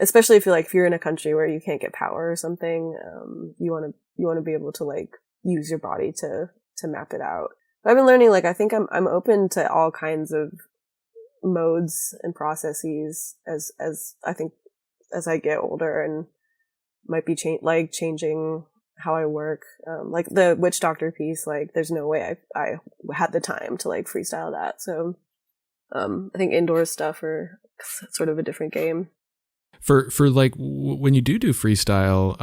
B: Especially if you're in a country where you can't get power or something, you want to be able to like use your body to map it out. But I've been learning, like, I think I'm open to all kinds of modes and processes as I think as I get older, and might be changing how I work. Like the Witch Doctor piece, like there's no way I had the time to like freestyle that. So I think indoor stuff are sort of a different game.
A: For like when you do freestyle,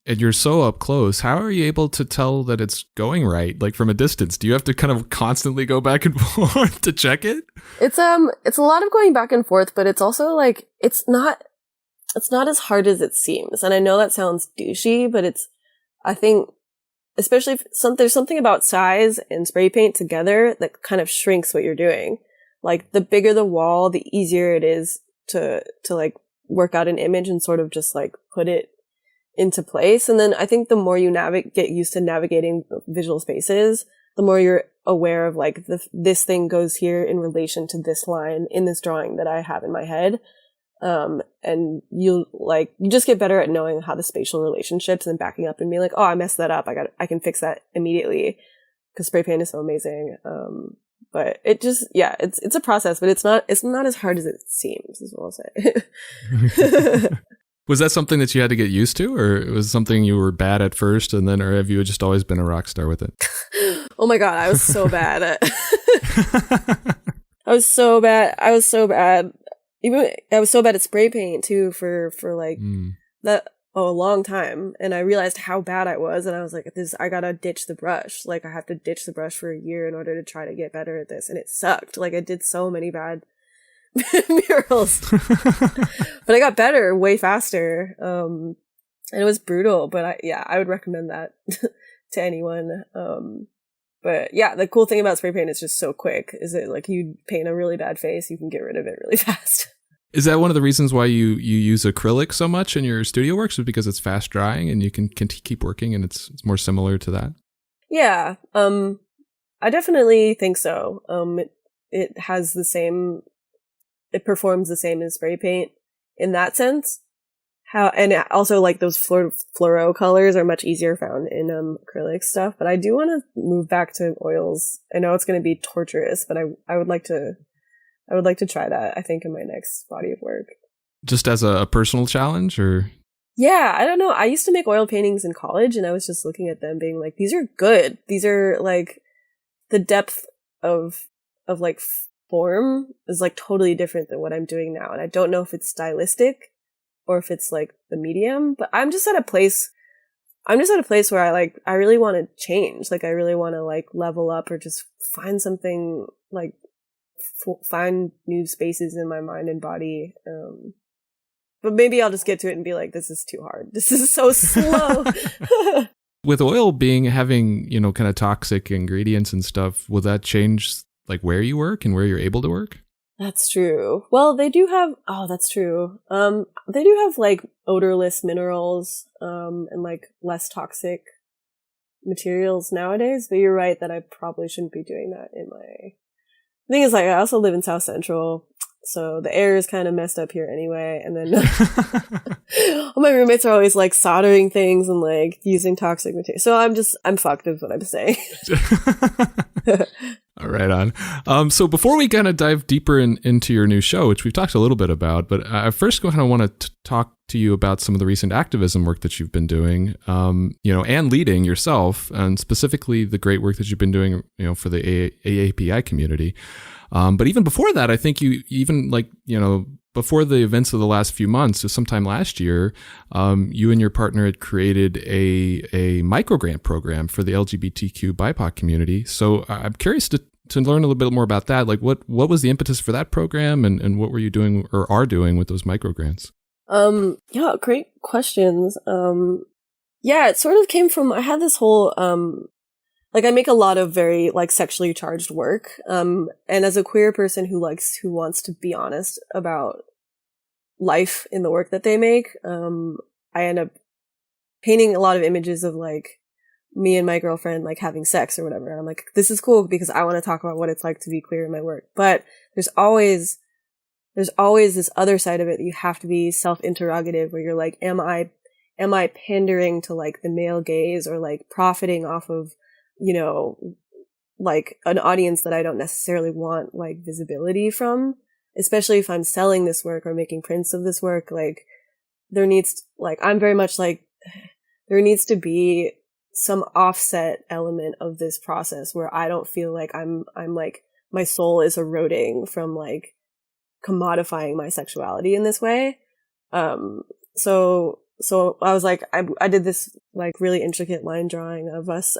A: and you're so up close, how are you able to tell that it's going right? Like from a distance, do you have to kind of constantly go back and forth to check it?
B: It's a lot of going back and forth, but it's also like it's not as hard as it seems. And I know that sounds douchey, but I think especially if there's something about size and spray paint together that kind of shrinks what you're doing. Like the bigger the wall, the easier it is to like work out an image and sort of just like put it into place. And then I think the more you get used to navigating visual spaces, the more you're aware of like this thing goes here in relation to this line in this drawing that I have in my head. And you just get better at knowing how the spatial relationships and backing up and being like, oh, I messed that up. I can fix that immediately because spray paint is so amazing. But it just, yeah, it's a process, but it's not as hard as it seems, is what I'll say.
A: Was that something that you had to get used to, or was it something you were bad at first, and then, or have you just always been a rock star with it?
B: Oh my God, I was so bad at I was so bad. Even I was so bad at spray paint too for like a long time, and I realized how bad I was, and I was like, I gotta ditch the brush. Like I have to ditch the brush for a year in order to try to get better at this, and it sucked. Like I did so many bad murals, but I got better way faster. And it was brutal, but I would recommend that to anyone. But yeah, the cool thing about spray paint is just so quick. Is it like you paint a really bad face, you can get rid of it really fast.
A: Is that one of the reasons why you use acrylic so much in your studio works? Is because it's fast drying and you can keep working, and it's more similar to that? Yeah,
B: I definitely think so. It has it performs the same as spray paint in that sense. And also like those fluoro colors are much easier found in acrylic stuff. But I do want to move back to oils. I know it's going to be torturous, but I would like to try that, I think, in my next body of work.
A: Just as a personal challenge, or?
B: Yeah, I don't know. I used to make oil paintings in college, and I was just looking at them being like, these are good. These are like the depth of like form is like totally different than what I'm doing now. And I don't know if it's stylistic or if it's like the medium, but I'm just at a place where I really want to change. Like I really want to like level up or just find something like find new spaces in my mind and body. But maybe I'll just get to it and be like, this is too hard. This is so slow.
A: With oil having, kind of toxic ingredients and stuff, will that change like where you work and where you're able to work?
B: That's true. Well, they do have, that's true. They do have like odorless minerals, and like less toxic materials nowadays, but you're right that I probably shouldn't be doing that the thing is, like, I also live in South Central, so the air is kind of messed up here anyway. And then all my roommates are always like soldering things and like using toxic material. So I'm fucked is what I'm saying.
A: Right on. So before we kind of dive deeper into your new show, which we've talked a little bit about, but I first kind of want to talk to you about some of the recent activism work that you've been doing, and leading yourself, and specifically the great work that you've been doing, for the AAPI community. But even before that, I think before the events of the last few months, so sometime last year, you and your partner had created a microgrant program for the LGBTQ BIPOC community. So I'm curious to learn a little bit more about that. Like, what was the impetus for that program, and what were you doing or are doing with those microgrants?
B: Yeah, great questions. It sort of came from, I had this whole, I make a lot of very sexually charged work. And as a queer person who wants to be honest about life in the work that they make, I end up painting a lot of images of me and my girlfriend having sex or whatever. And I'm like, this is cool because I want to talk about what it's like to be queer in my work. But there's always this other side of it that you have to be self-interrogative, where you're like, am I pandering to the male gaze, or profiting off of, an audience that I don't necessarily want visibility from, especially if I'm selling this work or making prints of this work. There needs to be some offset element of this process where I don't feel like I'm my soul is eroding from commodifying my sexuality in this way. So I was I did this really intricate line drawing of us,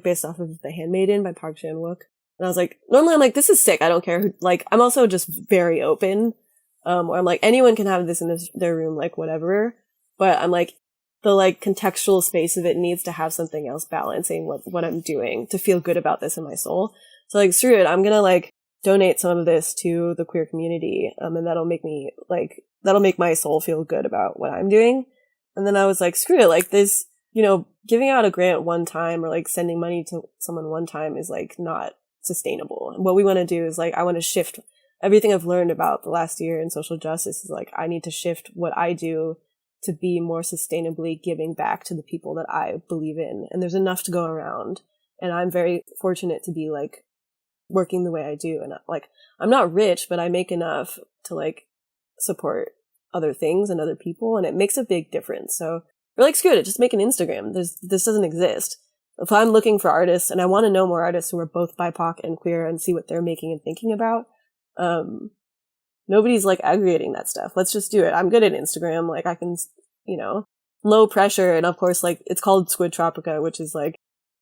B: based off of The Handmaiden by Park Chan-wook. And I was normally I'm this is sick. I don't care who, I'm also just very open. Where I'm anyone can have this in their room, whatever. But I'm the contextual space of it needs to have something else balancing what I'm doing to feel good about this in my soul. So screw it. I'm gonna donate some of this to the queer community. And that'll make me that'll make my soul feel good about what I'm doing. And then I was screw it. This, giving out a grant one time or sending money to someone one time is not sustainable. And what we want to do is I want to shift everything I've learned about the last year in social justice is I need to shift what I do to be more sustainably giving back to the people that I believe in. And there's enough to go around. And I'm very fortunate to be working the way I do. And I'm not rich, but I make enough to support other things and other people. And it makes a big difference. So we're screw it, just make an Instagram. This doesn't exist. If I'm looking for artists and I want to know more artists who are both BIPOC and queer and see what they're making and thinking about, nobody's aggregating that stuff. Let's just do it. I'm good at Instagram. I can, low pressure. And of course, it's called Squid Tropica, which is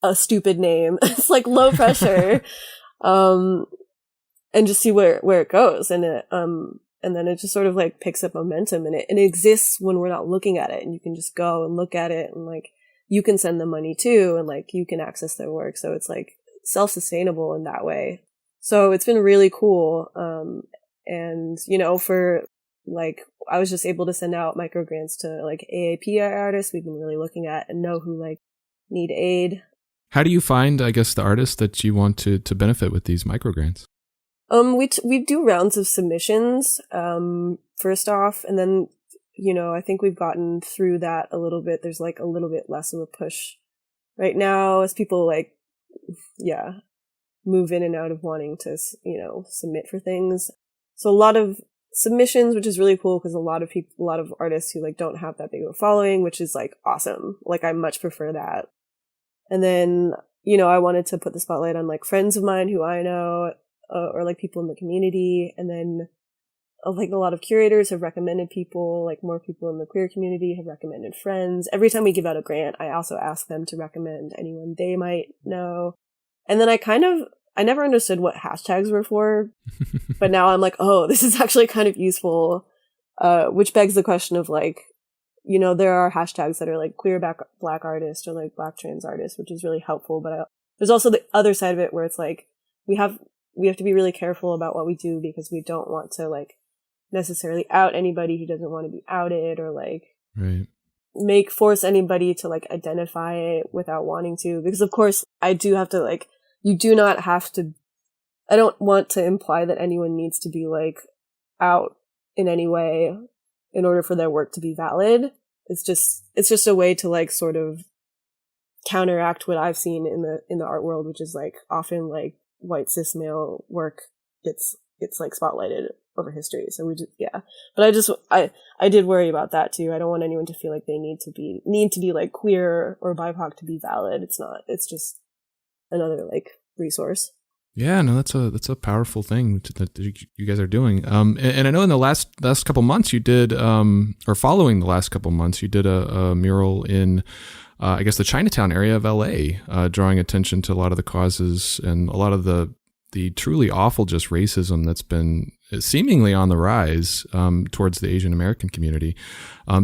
B: a stupid name. It's low pressure. And just see where it goes. And then it just sort of picks up momentum, and it exists when we're not looking at it, and you can just go and look at it, and you can send them money too, and you can access their work. So it's self-sustainable in that way. So it's been really cool. And for I was just able to send out microgrants to AAPI artists we've been really looking at and know who need aid.
A: How do you find, I guess, the artists that you want to benefit with these microgrants?
B: We do rounds of submissions, first off, and then, I think we've gotten through that a little bit. There's a little bit less of a push right now as people move in and out of wanting to, submit for things. So a lot of submissions, which is really cool because a lot of artists who don't have that big of a following, which is awesome. I much prefer that. And then, I wanted to put the spotlight on friends of mine who I know, or people in the community. And then a lot of curators have recommended people, more people in the queer community have recommended friends. Every time we give out a grant, I also ask them to recommend anyone they might know. And then I never understood what hashtags were for, but now I'm oh, this is actually kind of useful, which begs the question of there are hashtags that are queer black artist or black trans artist, which is really helpful. But there's also the other side of it where it's we have to be really careful about what we do because we don't want to necessarily out anybody who doesn't want to be outed, or
A: right.
B: force anybody to identify it without wanting to. Because of course I do have to you do not have to, I don't want to imply that anyone needs to be out in any way in order for their work to be valid. It's just a way to sort of counteract what I've seen in the art world, which is often white cis male work gets like spotlighted over history. So we just, yeah. But I did worry about that too. I don't want anyone to feel like they need to be like queer or BIPOC to be valid. It's not. It's just another like resource.
A: Yeah, no, that's a powerful thing that you guys are doing. And I know in the last couple months you did, or following the last couple months, you did a mural in, I guess, the Chinatown area of LA, drawing attention to a lot of the causes and a lot of the truly awful just racism that's been seemingly on the rise towards the Asian American community.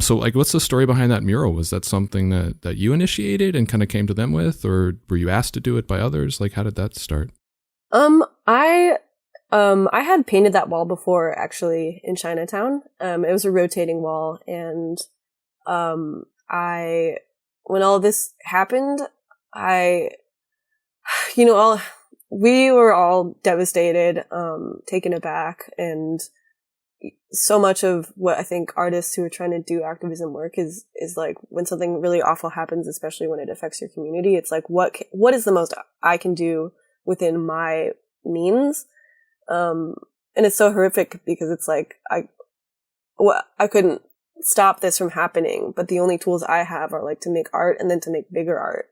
A: So like, what's the story behind that mural? Was that something that you initiated and kind of came to them with, or were you asked to do it by others? Like, how did that start?
B: I had painted that wall before, actually, in Chinatown. It was a rotating wall, and when all this happened, we were all devastated, taken aback, and so much of what I think artists who are trying to do activism work is like, when something really awful happens, especially when it affects your community, it's like, what is the most I can do within my means? And it's so horrific because it's like, I couldn't stop this from happening, but the only tools I have are like to make art and then to make bigger art.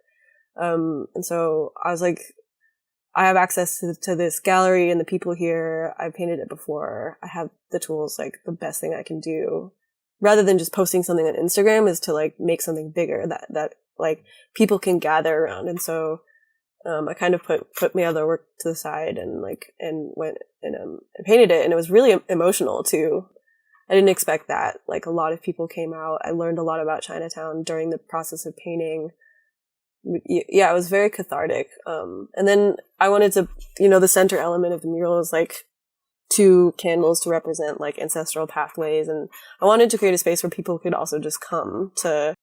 B: And so I was like, I have access to this gallery and the people here. I painted it before. I have the tools. Like, the best thing I can do, rather than just posting something on Instagram, is to like make something bigger that like people can gather around. And so I kind of put my other work to the side and went and painted it, and it was really emotional too. I didn't expect that. Like, a lot of people came out. I learned a lot about Chinatown during the process of painting. Yeah, it was very cathartic. And then I wanted to, the center element of the mural is like 2 candles to represent like ancestral pathways, and I wanted to create a space where people could also just come to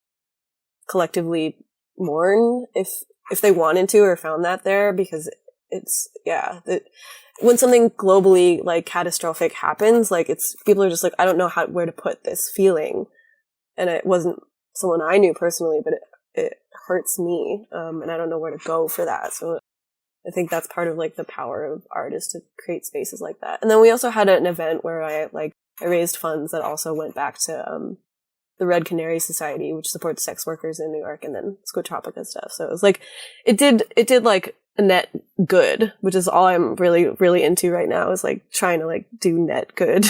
B: collectively mourn if they wanted to or found that there, because when something globally like catastrophic happens, like, people are just like, I don't know where to put this feeling. And it wasn't someone I knew personally, but it hurts me. And I don't know where to go for that. So I think that's part of like the power of art, is to create spaces like that. And then we also had an event where I raised funds that also went back to, the Red Canary Society, which supports sex workers in New York, and then Squatropica stuff. So it was like, it did like a net good, which is all I'm really, really into right now, is like trying to like do net good.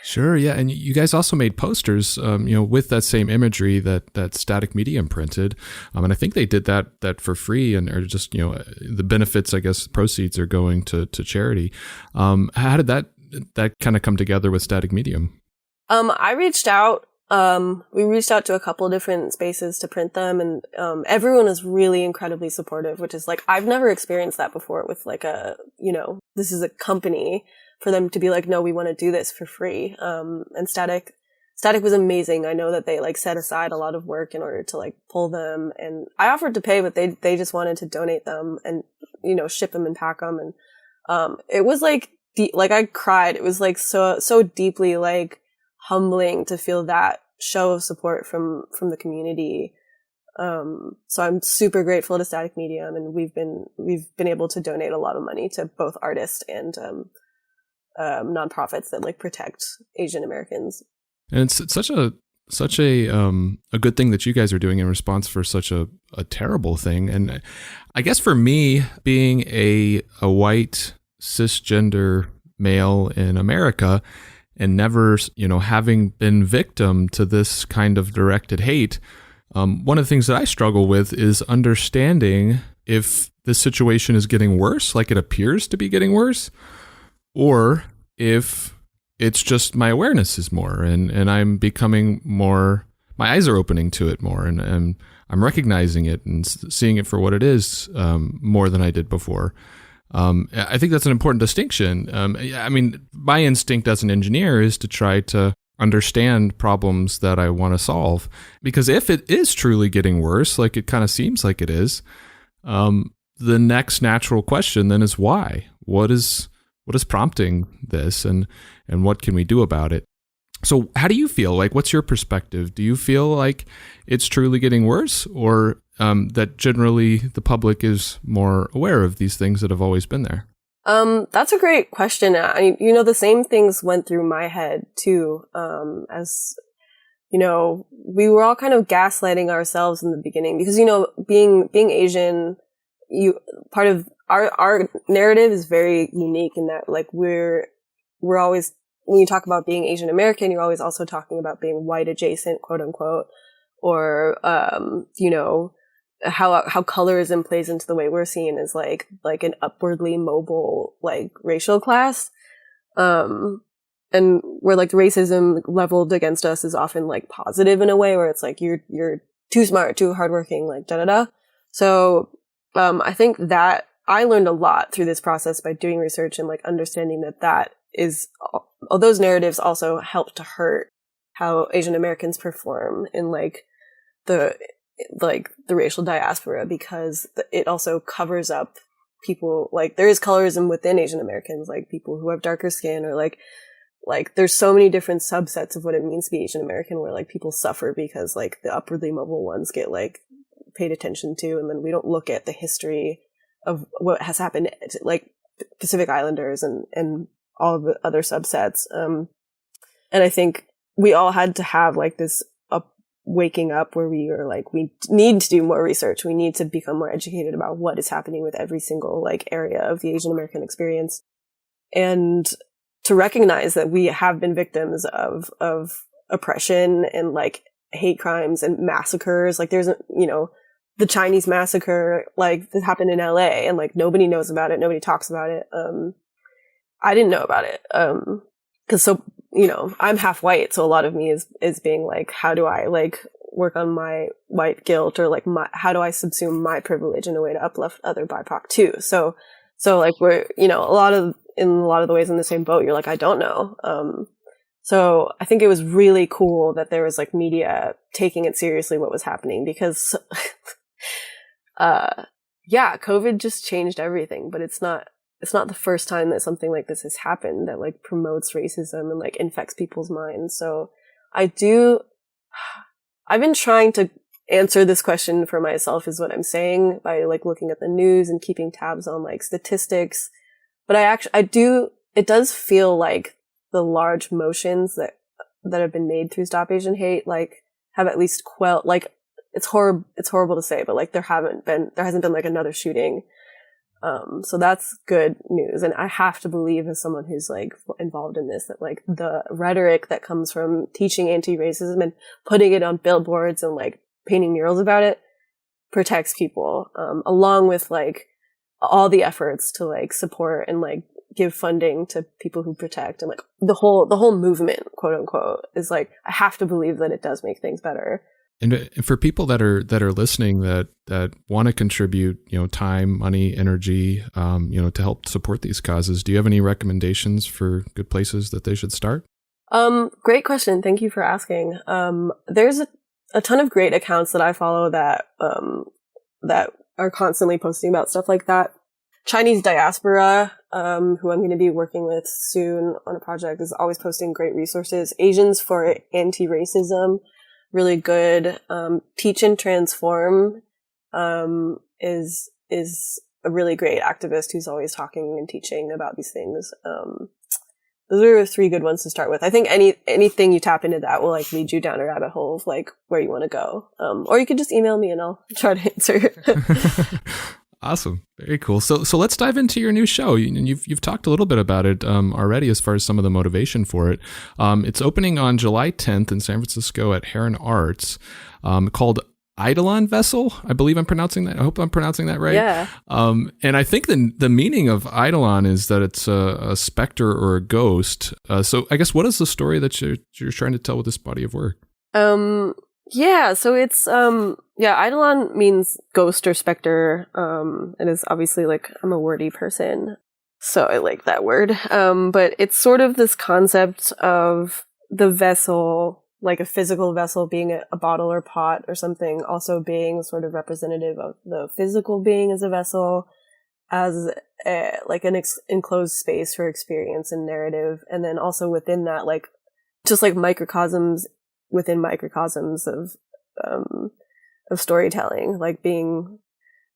A: Sure. Yeah. And you guys also made posters, with that same imagery that Static Medium printed. And I think they did that for free, and or just, the benefits, I guess, proceeds are going to charity. How did that kind of come together with Static Medium?
B: I reached out. We reached out to a couple different spaces to print them, and everyone is really incredibly supportive, which is like, I've never experienced that before with like this is a company, for them to be like, no, we want to do this for free. And Static was amazing. I know that they like set aside a lot of work in order to like pull them, and I offered to pay, but they just wanted to donate them and, ship them and pack them. And it was like, I cried. It was like so deeply like humbling to feel that show of support from the community. So I'm super grateful to Static Medium, and we've been able to donate a lot of money to both artists and nonprofits that like protect Asian Americans.
A: And it's such a good thing that you guys are doing in response for such a terrible thing. And I guess for me, being a white cisgender male in America, and never, having been victim to this kind of directed hate, one of the things that I struggle with is understanding if this situation is getting worse, like it appears to be getting worse, or if it's just my awareness is more, and I'm becoming more, my eyes are opening to it more, and I'm recognizing it and seeing it for what it is, more than I did before. I think that's an important distinction. I mean, my instinct as an engineer is to try to understand problems that I want to solve, because if it is truly getting worse, like it kind of seems like it is, the next natural question then is why? What is prompting this, and what can we do about it? So how do you feel? Like, what's your perspective? Do you feel like it's truly getting worse, or that generally the public is more aware of these things that have always been there?
B: That's a great question. The same things went through my head too. As we were all kind of gaslighting ourselves in the beginning because, being Asian, part of our narrative is very unique in that, like, we're always, when you talk about being Asian American, you're always also talking about being white adjacent, quote unquote, or, how colorism plays into the way we're seen as like an upwardly mobile, like, racial class. And where, like, the racism leveled against us is often, like, positive in a way where it's like, you're too smart, too hardworking, like, da-da-da. So, I think that I learned a lot through this process by doing research and, like, understanding that is, all those narratives also help to hurt how Asian Americans perform in, like, the racial diaspora, because it also covers up people, like, there is colorism within Asian Americans, like people who have darker skin, or like there's so many different subsets of what it means to be Asian American where, like, people suffer because, like, the upwardly mobile ones get, like, paid attention to, and then we don't look at the history of what has happened to, like, Pacific Islanders and all of the other subsets. And I think we all had to have, like, this waking up where we are like, we need to do more research. We need to become more educated about what is happening with every single, like, area of the Asian American experience. And to recognize that we have been victims of oppression and, like, hate crimes and massacres. Like, there's, the Chinese massacre, like, that happened in LA, and, like, nobody knows about it. Nobody talks about it. I didn't know about it. 'Cause I'm half white, so a lot of me is being like, how do I, like, work on my white guilt, or, like, how do I subsume my privilege in a way to uplift other BIPOC too? So like, we're, in a lot of the ways in the same boat. You're like, I don't know. So I think it was really cool that there was, like, media taking it seriously what was happening, because, COVID just changed everything, but it's not the first time that something like this has happened that, like, promotes racism and, like, infects people's minds. So I've been trying to answer this question for myself, is what I'm saying, by, like, looking at the news and keeping tabs on, like, statistics. But it does feel like the large motions that have been made through Stop Asian Hate, like, have at least quelled, like, it's horrible to say, but, like, there hasn't been like another shooting. So that's good news. And I have to believe, as someone who's, like, involved in this, that, like, the rhetoric that comes from teaching anti-racism and putting it on billboards and, like, painting murals about it protects people, along with, like, all the efforts to, like, support and, like, give funding to people who protect, and, like, the whole movement, quote unquote, is, like, I have to believe that it does make things better.
A: And for people that are listening that want to contribute, time, money, energy, to help support these causes, do you have any recommendations for good places that they should start?
B: Great question. Thank you for asking. There's a ton of great accounts that I follow that are constantly posting about stuff like that. Chinese Diaspora, who I'm going to be working with soon on a project, is always posting great resources. Asians for Anti-Racism, really good. Teach and Transform is a really great activist who's always talking and teaching about these things. Those are 3 good ones to start with. I think anything you tap into that will, like, lead you down a rabbit hole of, like, where you want to go. Or you can just email me and I'll try to answer.
A: Awesome. Very cool. So let's dive into your new show. You've talked a little bit about it already as far as some of the motivation for it. It's opening on July 10th in San Francisco at Heron Arts, called Eidolon Vessel. I believe I'm pronouncing that. I hope I'm pronouncing that right.
B: Yeah.
A: And I think the meaning of Eidolon is that it's a specter or a ghost. So I guess, what is the story that you're trying to tell with this body of work?
B: Yeah, so it's, Eidolon means ghost or specter. It is obviously, like, I'm a wordy person, so I like that word. But it's sort of this concept of the vessel, like a physical vessel being a bottle or pot or something, also being sort of representative of the physical being as a vessel, as like an enclosed space for experience and narrative. And then also within that, like, just like microcosms within microcosms of storytelling, like being,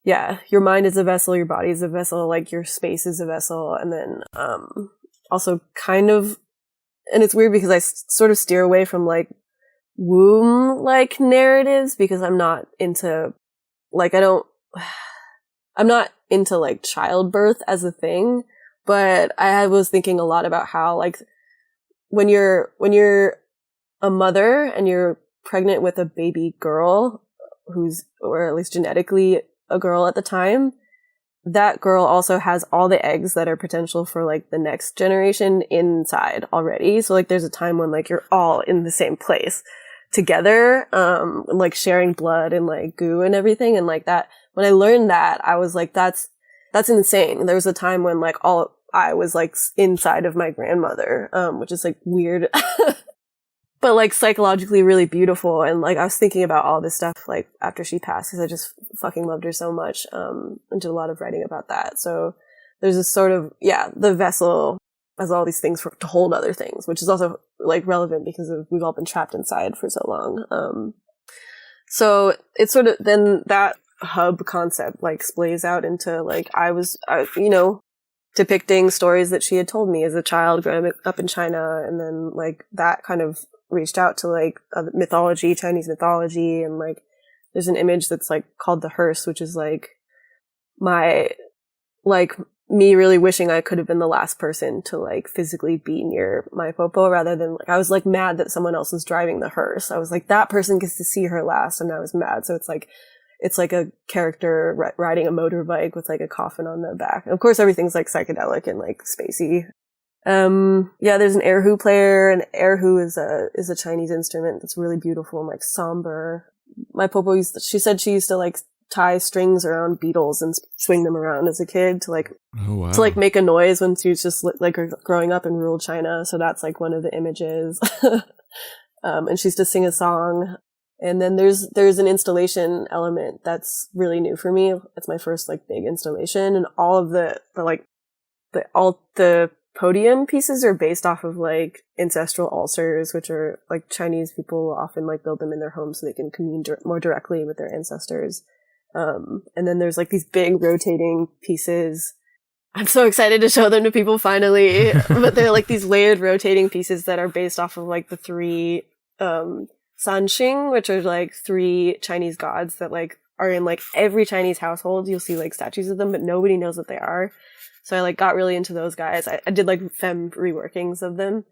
B: yeah, your mind is a vessel, your body is a vessel, like your space is a vessel. And then, also kind of, and it's weird because I sort of steer away from like womb like narratives because I'm not into like, I'm not into like childbirth as a thing, but I was thinking a lot about how like when you're a mother and you're pregnant with a baby girl or at least genetically a girl at the time, that girl also has all the eggs that are potential for like the next generation inside already. So like there's a time when like you're all in the same place together, like sharing blood and like goo and everything. And like that, when I learned that, I was like, that's insane. There was a time when like I was like inside of my grandmother, which is like weird, but like psychologically really beautiful. And like I was thinking about all this stuff like after she passed because I just fucking loved her so much, and did a lot of writing about that. So there's this sort of, yeah, the vessel has all these things to hold other things, which is also like relevant because we've all been trapped inside for so long. So it's sort of then that hub concept like splays out into like I was depicting stories that she had told me as a child growing up in China, and then like that kind of reached out to like mythology, Chinese mythology, and like there's an image that's like called the hearse, which is like me really wishing I could have been the last person to like physically be near my popo rather than like I was like mad that someone else was driving the hearse. I was like, that person gets to see her last, and I was mad. So it's like a character riding a motorbike with like a coffin on the back. And of course, everything's like psychedelic and like spacey. Yeah, there's an erhu player, and erhu is a Chinese instrument that's really beautiful and like somber. My popo she said she used to like tie strings around beetles and swing them around as a kid to like, to like make a noise when she was just like growing up in rural China. So that's like one of the images. And she used to sing a song. And then there's an installation element that's really new for me. It's my first like big installation, and all of the podium pieces are based off of like ancestral ulcers, which are like Chinese people often like build them in their homes so they can commune more directly with their ancestors. And then there's like these big rotating pieces. I'm so excited to show them to people finally, but they're like these layered rotating pieces that are based off of like the three, Sanxing, which are like three Chinese gods that like are in like every Chinese household. You'll see like statues of them, but nobody knows what they are. So I like got really into those guys. I did like femme reworkings of them.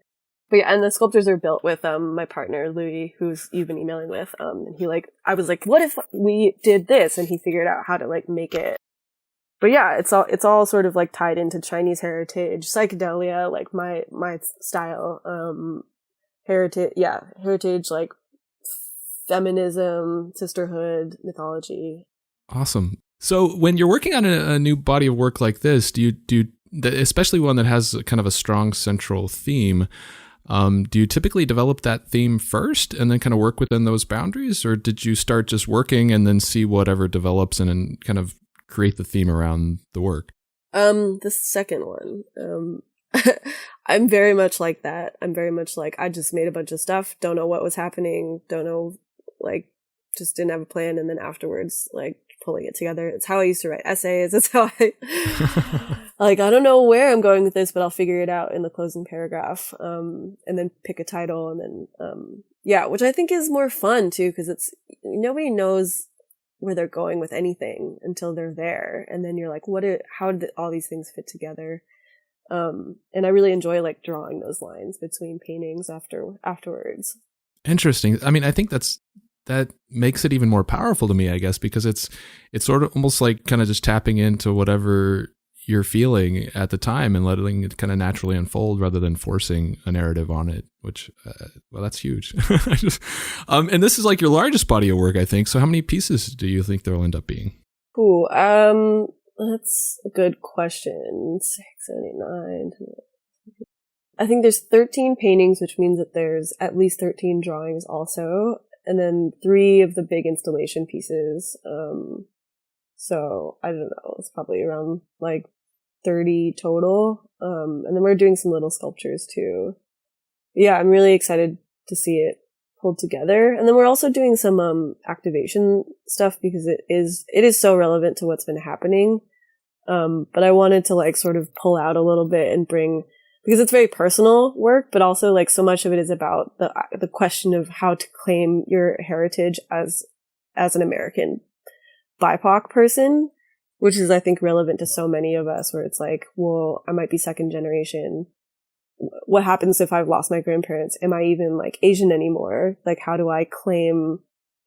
B: But yeah, and the sculptures are built with my partner Louis, who's you've been emailing with. And he like I was like, what if we did this? And he figured out how to like make it. But yeah, it's all sort of like tied into Chinese heritage, psychedelia, like my style, heritage, like feminism, sisterhood, mythology.
A: Awesome. So when you're working on a new body of work like this, do you especially one that has kind of a strong central theme, do you typically develop that theme first and then kind of work within those boundaries, or did you start just working and then see whatever develops and then kind of create the theme around the work?
B: The second one. I'm very much like that. I'm very much like, I just made a bunch of stuff, don't know what was happening, don't know, like, just didn't have a plan, and then afterwards, like, pulling it together. It's how I used to write essays. It's how I, like, I don't know where I'm going with this, but I'll figure it out in the closing paragraph, and then pick a title, and then, yeah, which I think is more fun, too, because it's, nobody knows where they're going with anything until they're there, and then you're like, how did all these things fit together? And I really enjoy like drawing those lines between paintings afterwards.
A: Interesting. I mean, I think that makes it even more powerful to me, I guess, because it's sort of almost like kind of just tapping into whatever you're feeling at the time and letting it kind of naturally unfold rather than forcing a narrative on it, which, well, that's huge. And this is like your largest body of work, I think. So how many pieces do you think there'll end up being?
B: Ooh, that's a good question. 6, 7, 8, 9. I think there's 13 paintings, which means that there's at least 13 drawings also, and then 3 of the big installation pieces. So I don't know, it's probably around like 30 total. And then we're doing some little sculptures too. Yeah, I'm really excited to see it pulled together. And then we're also doing some activation stuff because it is so relevant to what's been happening. But I wanted to like sort of pull out a little bit and bring, because it's very personal work, but also like so much of it is about the question of how to claim your heritage as an American BIPOC person, which is, I think, relevant to so many of us, where it's like, well, I might be second generation. What happens if I've lost my grandparents? Am I even like Asian anymore? Like, how do I claim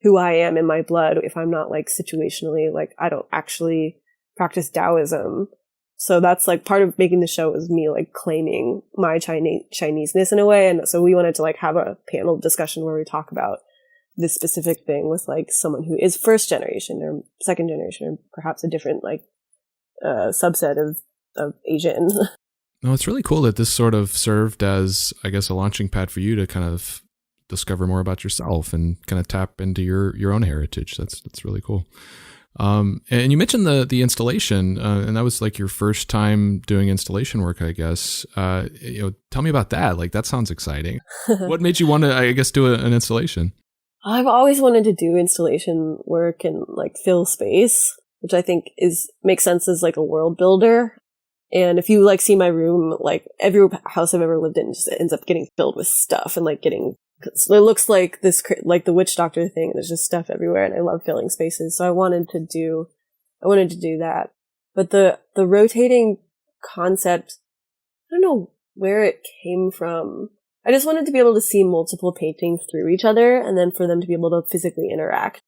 B: who I am in my blood if I'm not like situationally, like I don't actually practice Taoism? So that's like part of making the show is me like claiming my Chineseness in a way. And so we wanted to like have a panel discussion where we talk about this specific thing with like someone who is first generation or second generation or perhaps a different like subset of Asian.
A: No, it's really cool that this sort of served as, I guess, a launching pad for you to kind of discover more about yourself and kind of tap into your own heritage. That's really cool. And you mentioned the installation, and that was like your first time doing installation work, I guess. Tell me about that. Like, that sounds exciting. What made you want to, I guess, do an installation?
B: I've always wanted to do installation work and like fill space, which I think makes sense as like a world builder. And if you like see my room, like every house I've ever lived in just ends up getting filled with stuff and like it looks like this, like the witch doctor thing. There's just stuff everywhere, and I love filling spaces. So I wanted to do that. But the rotating concept, I don't know where it came from. I just wanted to be able to see multiple paintings through each other, and then for them to be able to physically interact.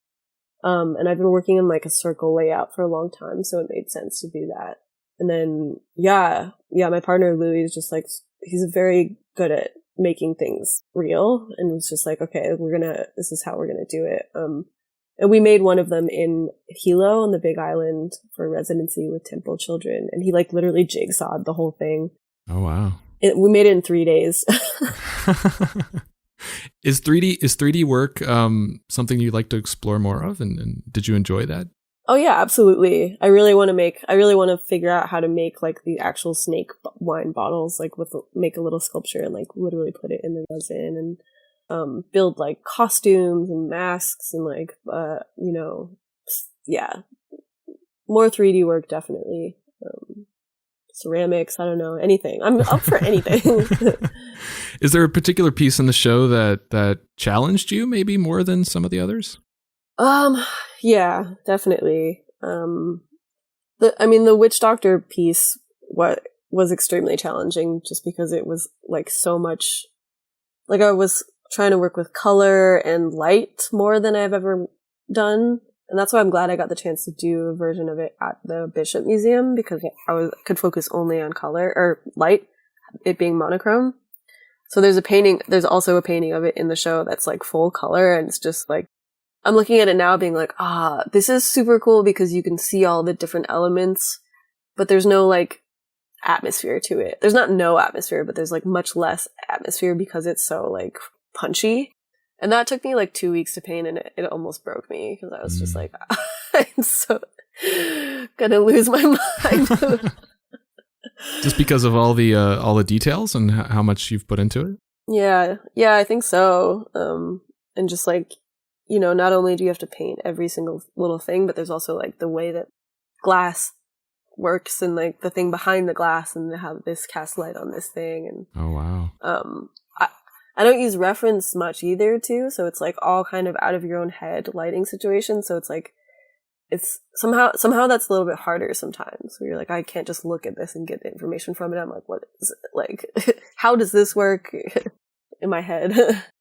B: And I've been working in like a circle layout for a long time, so it made sense to do that. And then, yeah, my partner Louis is just like, he's very good at making things real, and was just like, okay, this is how we're gonna do it. And we made one of them in Hilo on the Big Island for residency with Temple Children, and he like literally jigsawed the whole thing.
A: Oh wow!
B: We made it in 3 days.
A: Is 3D work something you'd like to explore more of, and did you enjoy that?
B: Oh yeah, absolutely. I really want to figure out how to make like the actual snake wine bottles, like make a little sculpture and like literally put it in the resin and build like costumes and masks and like more 3D work definitely. Ceramics, I don't know, anything. I'm up for anything.
A: Is there a particular piece in the show that challenged you maybe more than some of the others?
B: Yeah, definitely. The witch doctor piece was extremely challenging just because it was like so much, like I was trying to work with color and light more than I've ever done. And that's why I'm glad I got the chance to do a version of it at the Bishop Museum, because I could focus only on color or light, it being monochrome. So there's also a painting of it in the show that's like full color, and it's just like, I'm looking at it now being like, this is super cool because you can see all the different elements, but there's no like atmosphere to it. There's not no atmosphere, but there's like much less atmosphere because it's so like punchy. And that took me like 2 weeks to paint, and it almost broke me because I was just like, I'm so gonna lose my mind.
A: Just because of all the details and how much you've put into it?
B: Yeah, I think so. And just like, not only do you have to paint every single little thing, but there's also like the way that glass works and like the thing behind the glass, and how this casts light on this thing. And
A: oh wow.
B: I don't use reference much either too, so it's like all kind of out of your own head lighting situation. So it's like it's somehow that's a little bit harder sometimes, where you're like, I can't just look at this and get the information from it. I'm like, what is it? Like, how does this work in my head?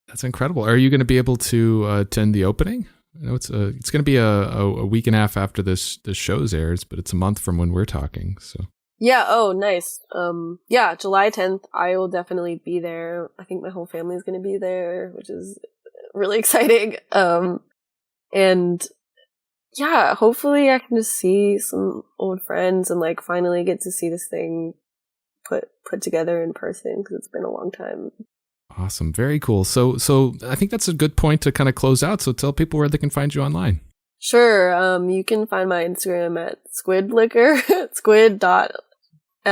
A: That's incredible. Are you going to be able to attend the opening? I know it's going to be a week and a half after this show's airs, but it's a month from when we're talking. So
B: yeah. Oh, nice. Yeah, July 10th. I will definitely be there. I think my whole family is going to be there, which is really exciting. And yeah, hopefully I can just see some old friends and like finally get to see this thing put together in person, because it's been a long time.
A: Awesome. Very cool. So I think that's a good point to kind of close out. So tell people where they can find you online.
B: Sure. You can find my Instagram at squidlicker, squid.licker. I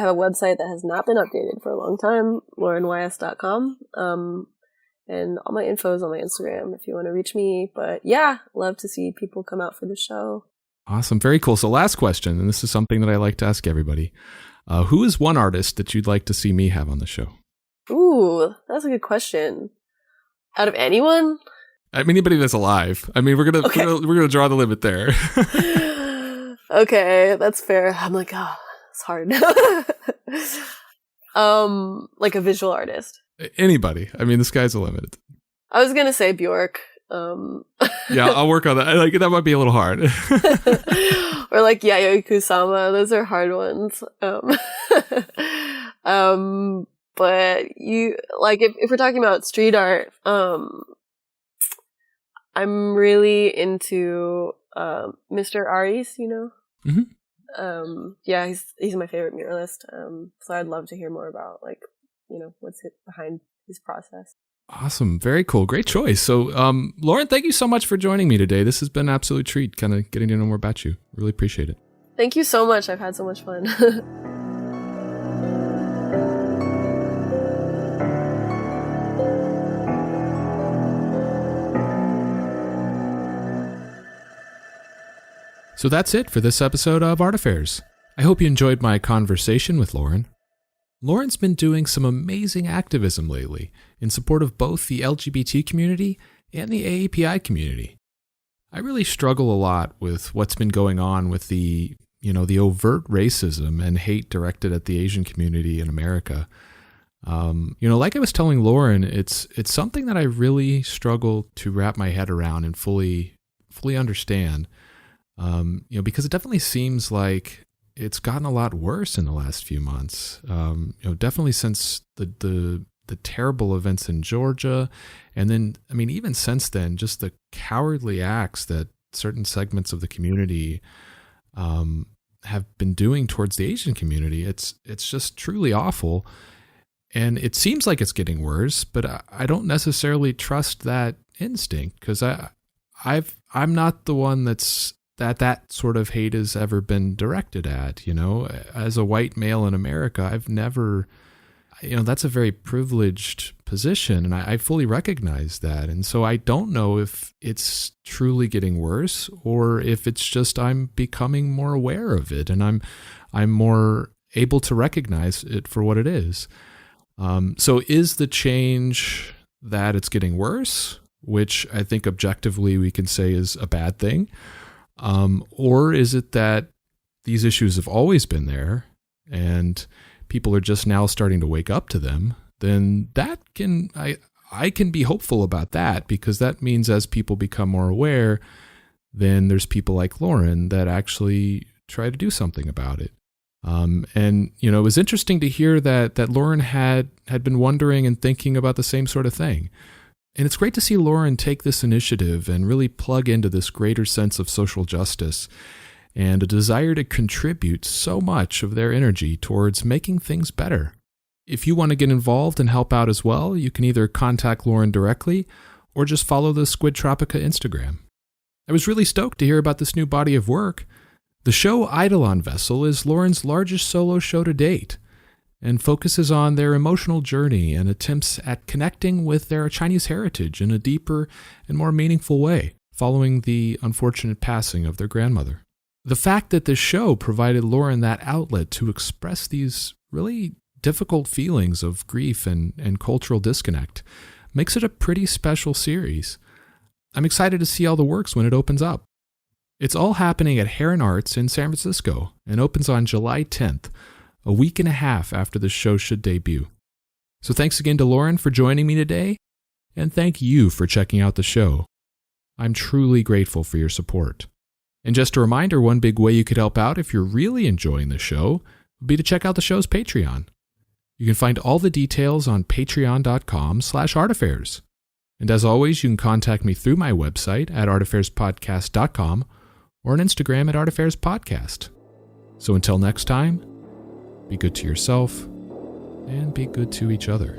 B: have a website that has not been updated for a long time, laurenys.com. And all my info is on my Instagram if you want to reach me. But yeah, love to see people come out for the show.
A: Awesome. Very cool. So last question, and this is something that I like to ask everybody. Who is one artist that you'd like to see me have on the show?
B: Ooh, that's a good question. Out of anyone?
A: I mean, anybody that's alive. I mean, we're gonna draw the limit there.
B: Okay, that's fair. I'm like, oh, it's hard. Like a visual artist.
A: Anybody. I mean, the sky's the limit.
B: I was gonna say Bjork.
A: Yeah, I'll work on that. Like, that might be a little hard.
B: Or like Yayoi Kusama. Those are hard ones. But you like if we're talking about street art, I'm really into Mr. Aris, you know?
A: Mm-hmm.
B: Yeah, he's my favorite muralist. So I'd love to hear more about like, you know, what's behind his process.
A: Awesome. Very cool. Great choice. So, Lauren, thank you so much for joining me today. This has been an absolute treat, kind of getting to know more about you. Really appreciate it.
B: Thank you so much. I've had so much fun.
A: So that's it for this episode of Art Affairs. I hope you enjoyed my conversation with Lauren. Lauren's been doing some amazing activism lately in support of both the LGBT community and the AAPI community. I really struggle a lot with what's been going on with the overt racism and hate directed at the Asian community in America. Like I was telling Lauren, it's something that I really struggle to wrap my head around and fully understand. Because it definitely seems like it's gotten a lot worse in the last few months. Definitely since the terrible events in Georgia, and then, I mean, even since then, just the cowardly acts that certain segments of the community have been doing towards the Asian community. It's just truly awful, and it seems like it's getting worse. But I don't necessarily trust that instinct, because I'm not the one that sort of hate has ever been directed at. As a white male in America, I've never, that's a very privileged position, and I fully recognize that. And so I don't know if it's truly getting worse, or if it's just I'm becoming more aware of it, and I'm more able to recognize it for what it is. So is the change that it's getting worse, which I think objectively we can say is a bad thing? Or is it that these issues have always been there and people are just now starting to wake up to them? Then I can be hopeful about that, because that means as people become more aware, then there's people like Lauren that actually try to do something about it. It was interesting to hear that Lauren had been wondering and thinking about the same sort of thing. And it's great to see Lauren take this initiative and really plug into this greater sense of social justice and a desire to contribute so much of their energy towards making things better. If you want to get involved and help out as well, you can either contact Lauren directly or just follow the Squid Tropica Instagram. I was really stoked to hear about this new body of work. The show Eidolon Vessel is Lauren's largest solo show to date, and focuses on their emotional journey and attempts at connecting with their Chinese heritage in a deeper and more meaningful way, following the unfortunate passing of their grandmother. The fact that this show provided Lauren that outlet to express these really difficult feelings of grief and cultural disconnect makes it a pretty special series. I'm excited to see all the works when it opens up. It's all happening at Heron Arts in San Francisco and opens on July 10th, a week and a half after the show should debut. So thanks again to Lauren for joining me today, and thank you for checking out the show. I'm truly grateful for your support. And just a reminder, one big way you could help out if you're really enjoying the show would be to check out the show's Patreon. You can find all the details on patreon.com/artaffairs. And as always, you can contact me through my website at artaffairs.podcast.com or on Instagram at artaffairs.podcast. So until next time, be good to yourself, and be good to each other.